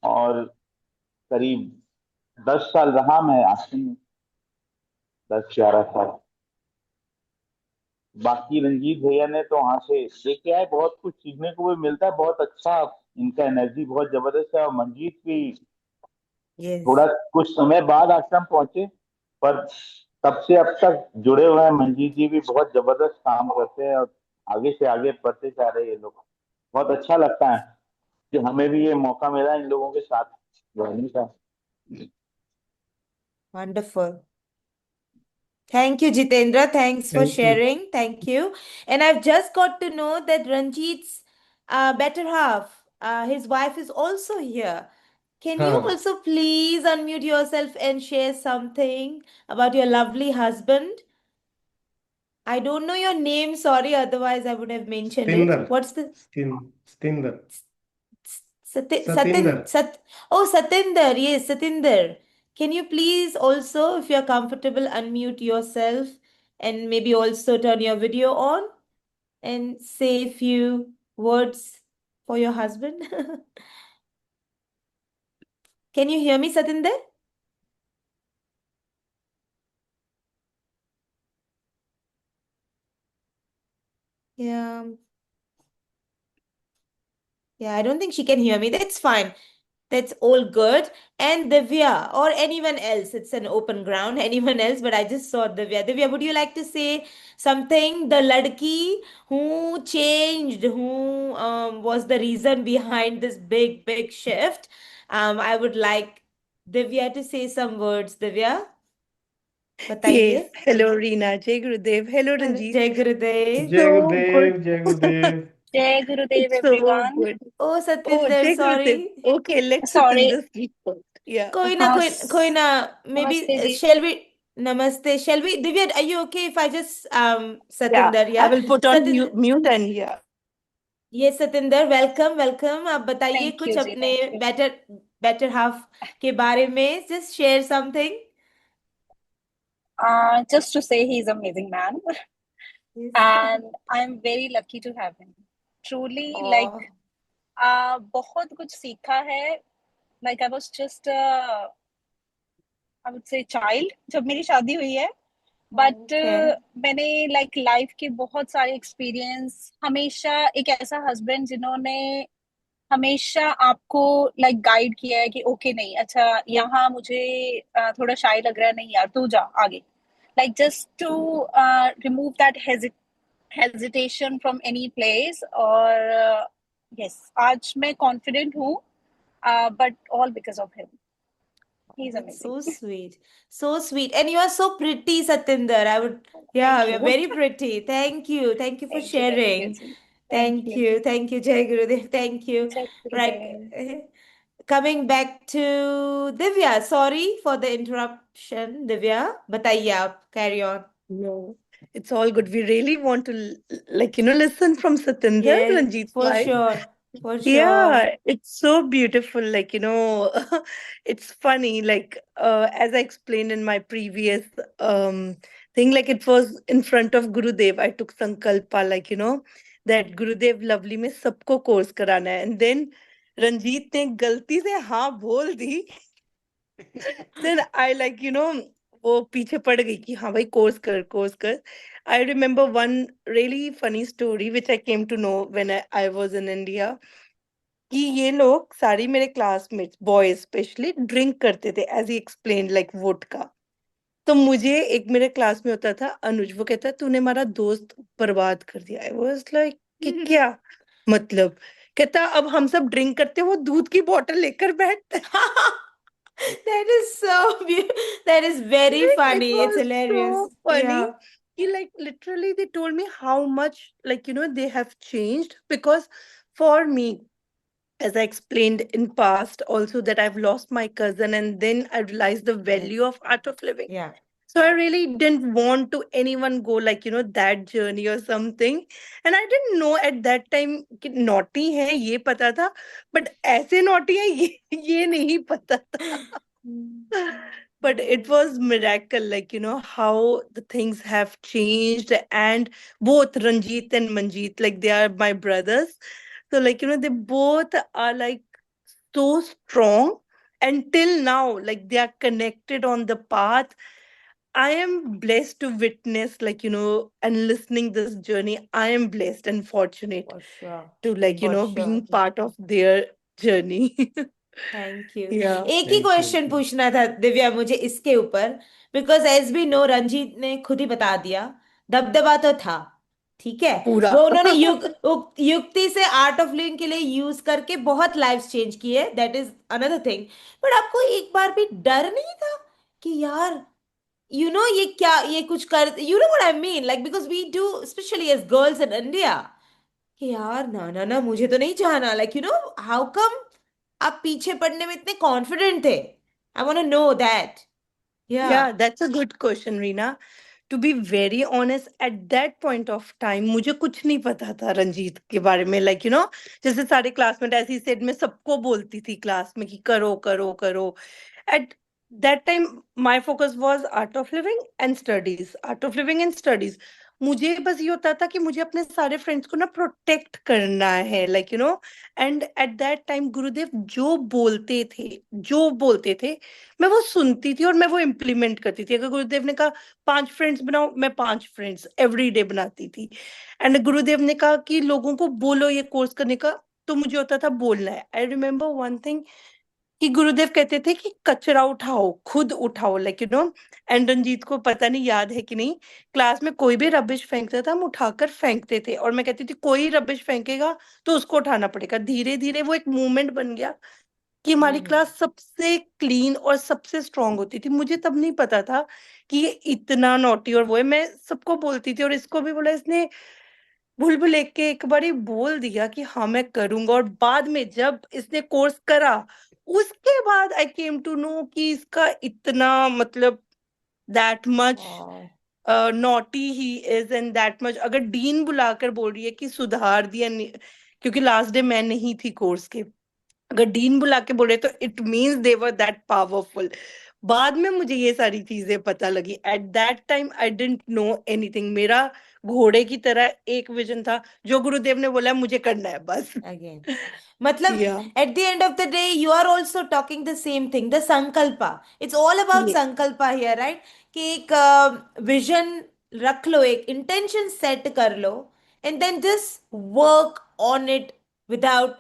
और करीब 10 साल रहा मैं आश्रम में, 10-11 साल। बाकी रंजीत भैया ने तो वहां से देखे आए, बहुत कुछ सीखने को भी मिलता है, बहुत अच्छा। इनका एनर्जी बहुत जबरदस्त है। और मंजीत भी यस। थोड़ा कुछ समय बाद आश्रम पहुंचे, पर तब से अब तक जुड़े हुए हैं। मंजीत जी भी बहुत जबरदस्त काम करते हैं, और आगे से आगे बढ़ते जा रहे हैं ये लोग। बहुत अच्छा लगता है कि हमें भी ये मौका मिला इन लोगों के साथ रहने का। Wonderful. Thank you, Jitendra. Thanks for thank you. sharing. Thank you. And I've just got to know that Ranjit's better half, his wife, is also here. Can you हाँ, also please unmute yourself and share something about your lovely husband? I don't know your name, sorry, otherwise I would have mentioned it. Satinder, What's the Satinder, Satin Satinder. Sat Oh, Satinder, yes, Satinder. Can you please also, if you're comfortable, unmute yourself and maybe also turn your video on and say a few words for your husband? Can you hear me, Satinder? Yeah. Yeah, I don't think she can hear me. That's fine. That's all good. And Divya or anyone else, it's an open ground, anyone else, but I just saw Divya. Divya, would you like to say something? The ladki who changed, who was the reason behind this big, big shift. I would like Divya to say some words. Divya, Yes, बताइए. hello Reena, Jai Gurudev, hello Ranjit. Jai Gurudev. जय So good, गुरुदेव, जय गुरुदेव। Jai Gurudev, it's so everyone. good. Oh, Oh, Satinder, Jai Gurudev. sorry. Okay, let Sorry. Satinder speak first. Yeah. हाँ कोई ना, maybe नमस्ते जी. shall we, namaste, shall we, Divya, are you okay if I just Yeah, Satinder, I yeah? will put on Satinder, mute and yeah. ये Satinder, welcome welcome. आप बताइए Thank कुछ you जी. अपने Thank you. Better better half के बारे में. Just share something. Just to say he's an amazing man yes. and I'm very lucky to have him. Truly, like ओह. बहुत कुछ सीखा है. Like I was just I would say child जब मेरी शादी हुई है. But okay. मैंने लाइक लाइफ के बहुत सारे एक्सपीरियंस, हमेशा एक ऐसा हस्बैंड जिन्होंने हमेशा आपको लाइक गाइड किया है कि ओके नहीं, अच्छा यहाँ मुझे थोड़ा शाय लग रहा है, नहीं यार तू जा आगे, like just to remove that hesitation from any place. और यस, आज मैं कॉन्फिडेंट हूँ, but all because of him. He is That's amazing. so sweet. So sweet. And you are so pretty, Satinder. I would, yeah, thank you're you. very pretty. Thank you. Thank you for thank you sharing. जी. Thank Thank you. you. Thank you, Jai Gurudev. Thank you. जय Right. Gurudev. Coming back to Divya. Sorry for the interruption, Divya. बताइए आप. Carry on. No, it's all good. We really want to listen from Satinder, Yes, Ranjit's for wife. sure. For sure. Yeah, it's so beautiful. It's funny. As I explained in my previous thing, like it was in front of Gurudev. I took Sankalpa, that Gurudev lovely में सबको course कराना है. And then Ranjit ने गलती से हाँ बोल दी. Then I वो पीछे पड़ गई कि हाँ भाई कोर्स कर. I remember one really funny story which I came to know when I was in India. कि ये लोग सारी मेरे क्लासमेट्स बॉयज स्पेशली ड्रिंक करते थे as he explain like vodka. तो मुझे एक मेरे क्लास में होता था अनुज, वो कहता तूने हमारा दोस्त बर्बाद कर दिया. आई वाज लाइक कि क्या मतलब. कहता अब हम सब ड्रिंक करते वो दूध की बोतल लेकर बैठते. That is so that is very Like, it funny. It's was hilarious. so funny. Yeah. Like literally they told me how much, like, they have changed. Because for me, as I explained in past also, that I've lost my cousin and then I realized the Yes. value of art of living. Yeah. So I really didn't want to anyone go like, that journey or something. And I didn't know at that time कि naughty है ये पता था, but ऐसे naughty है ये नहीं पता था. But it was miracle, like, how the things have changed. And both Ranjit and Manjeet, like, they are my brothers. So, like, they both are like so strong. And till now, like, they are connected on the path. I am blessed to witness, like, and listening this journey. I am blessed and fortunate For sure. to, like, For sure. being part of their journey. Thank you. Yeah. एक ही thank you. Question पूछना था दिव्या मुझे इसके ऊपर, because as we know Ranjit ने खुद ही बता दिया, दबदबा तो था, ठीक है, पूरा. वो उन्होंने युक्ति से आर्ट ऑफ लिविंग के लिए यूज करके बहुत लाइफ चेंज किए, that is another thing. But आपको एक बार भी डर नहीं था कि यार ये क्या, ये कुछ कर, what I mean, like because we do specially as girls in India, कि यार ना ना ना मुझे तो नहीं जाना, लाइक हाउ कम आप पीछे पड़ने में इतने कॉन्फिडेंट थे? I want to know that. Yeah. Yeah, that's a good question, Reena. To be very honest, at that point of time, मुझे कुछ नहीं पता था रंजीत के बारे में. Like, जैसे सारे क्लासमेट ऐसे ही सेड मैं सबको बोलती थी क्लास में कि करो करो करो. At that time, my focus was art of living and studies. Art of living and studies. मुझे बस ये होता था कि मुझे अपने सारे फ्रेंड्स को ना प्रोटेक्ट करना है, like and at that time गुरुदेव जो बोलते थे मैं वो सुनती थी और मैं वो इम्प्लीमेंट करती थी. अगर गुरुदेव ने कहा 5 फ्रेंड्स बनाओ, मैं 5 फ्रेंड्स एवरी डे बनाती थी. एंड गुरुदेव ने कहा कि लोगों को बोलो ये कोर्स करने का, तो मुझे होता था बोलना है. आई रिमेम्बर वन थिंग कि गुरुदेव कहते थे कि कचरा उठाओ, खुद उठाओ, लाइक एंड रंजीत को पता नहीं याद है कि नहीं, क्लास में कोई भी रबिश फेंकता था हम उठाकर फेंकते थे. और मैं कहती थी कोई रबिश फेंकेगा तो उसको उठाना पड़ेगा. धीरे धीरे वो एक मूवमेंट बन गया कि हमारी क्लास सबसे क्लीन और सबसे स्ट्रांग होती थी. मुझे तब नहीं पता था कि ये इतना नॉटी और वो है. मैं सबको बोलती थी और इसको भी बोला. इसने बुलबुल एक के एक बारी बोल दिया कि हाँ मैं करूंगा. और बाद में जब इसने कोर्स करा उसके बाद आई केम टू नो कि इसका इतना मतलब that much naughty he is and that much. अगर डीन बुलाकर बोल रही है कि सुधार दिया क्योंकि लास्ट डे मैं नहीं थी कोर्स के, अगर डीन बुला के बोल रहे तो it means they were that powerful. बाद में मुझे ये सारी चीजें पता लगी. At that time I didn't know anything. मेरा घोड़े की तरह एक विजन था, जो गुरुदेव ने बोला मुझे करना है बस. अगेन मतलब या at the end of the day you are also talking the same thing, the sankalpa. It's all about ये sankalpa here, right? कि एक विजन रख लो, एक इंटेंशन सेट कर लो, and then just work on it without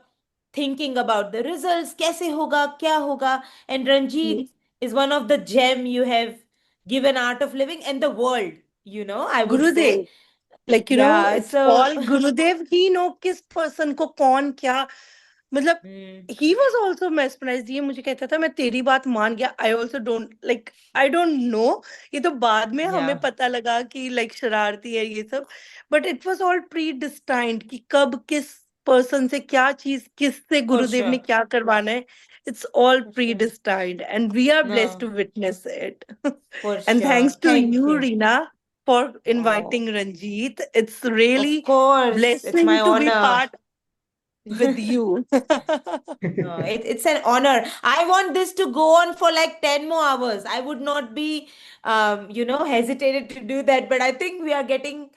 thinking about the results, कैसे होगा क्या होगा. And Ranjit is one of the gem you have given art of living and the world, I would say. Gurudev, like Yeah, it's so all Gurudev he no किस person को कौन क्या मतलब. hmm, he was also mesmerized. ये मुझे कहता था मैं तेरी बात मान गया. I also don't like, I don't know. ये तो बाद में हमें yeah, पता लगा कि like शरारती है ये सब. But it was all predestined कि कब किस पर्सन से क्या चीज किससे for गुरुदेव ने sure, क्या करवाना है. It's all for sure. predestined and we are blessed No, to witness it. for And thanks sure. to Thank you, you. Reena, for Oh, inviting Ranjit. It's of really course, it's my blessing to be honor. part with you. No, it's an honor. I want this to go on for like 10 more hours. I would not be, hesitated to do that. But I think we are getting,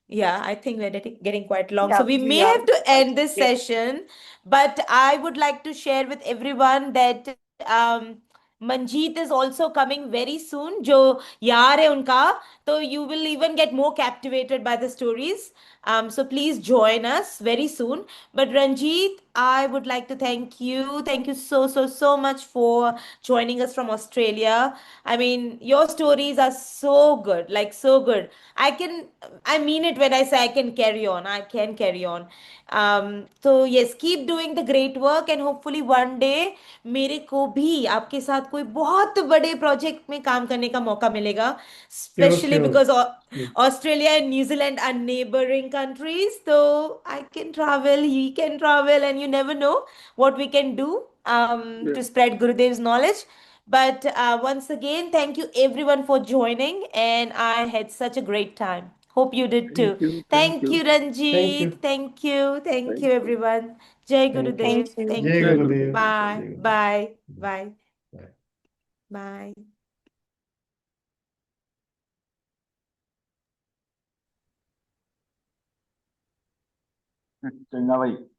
yeah, I think we're getting quite long. So Yeah, we may we are. have to end this Yeah. session. But I would like to share with everyone that Manjeet is also coming very soon. जो यार है उनका, तो you will even get more captivated by the stories. So please join us very soon. But Ranjit, I would like to thank you. Thank you so, so, so much for joining us from Australia. I mean, your stories are so good, like so good. I mean it when I say I can carry on. I can carry on. So yes, keep doing the great work and hopefully one day मेरे को भी आपके साथ कोई बहुत बड़े project में काम करने का मौका मिलेगा, sure especially sure. because Australia and New Zealand are neighboring countries. So I can travel, he can travel, and you never know what we can do Yeah. to spread Gurudev's knowledge. But once again, thank you everyone for joining, and I had such a great time. Hope you did too. Thank you. Thank Thank you. you, thank you. Ranjit. Thank you. Thank you, Thank you. everyone. Jai thank you. Gurudev. Thank you. Thank जय Jai you. Gurudev. Gurudev. Bye. जय गुरुदेव। Bye. Bye. Bye. Bye. चंगा भाई।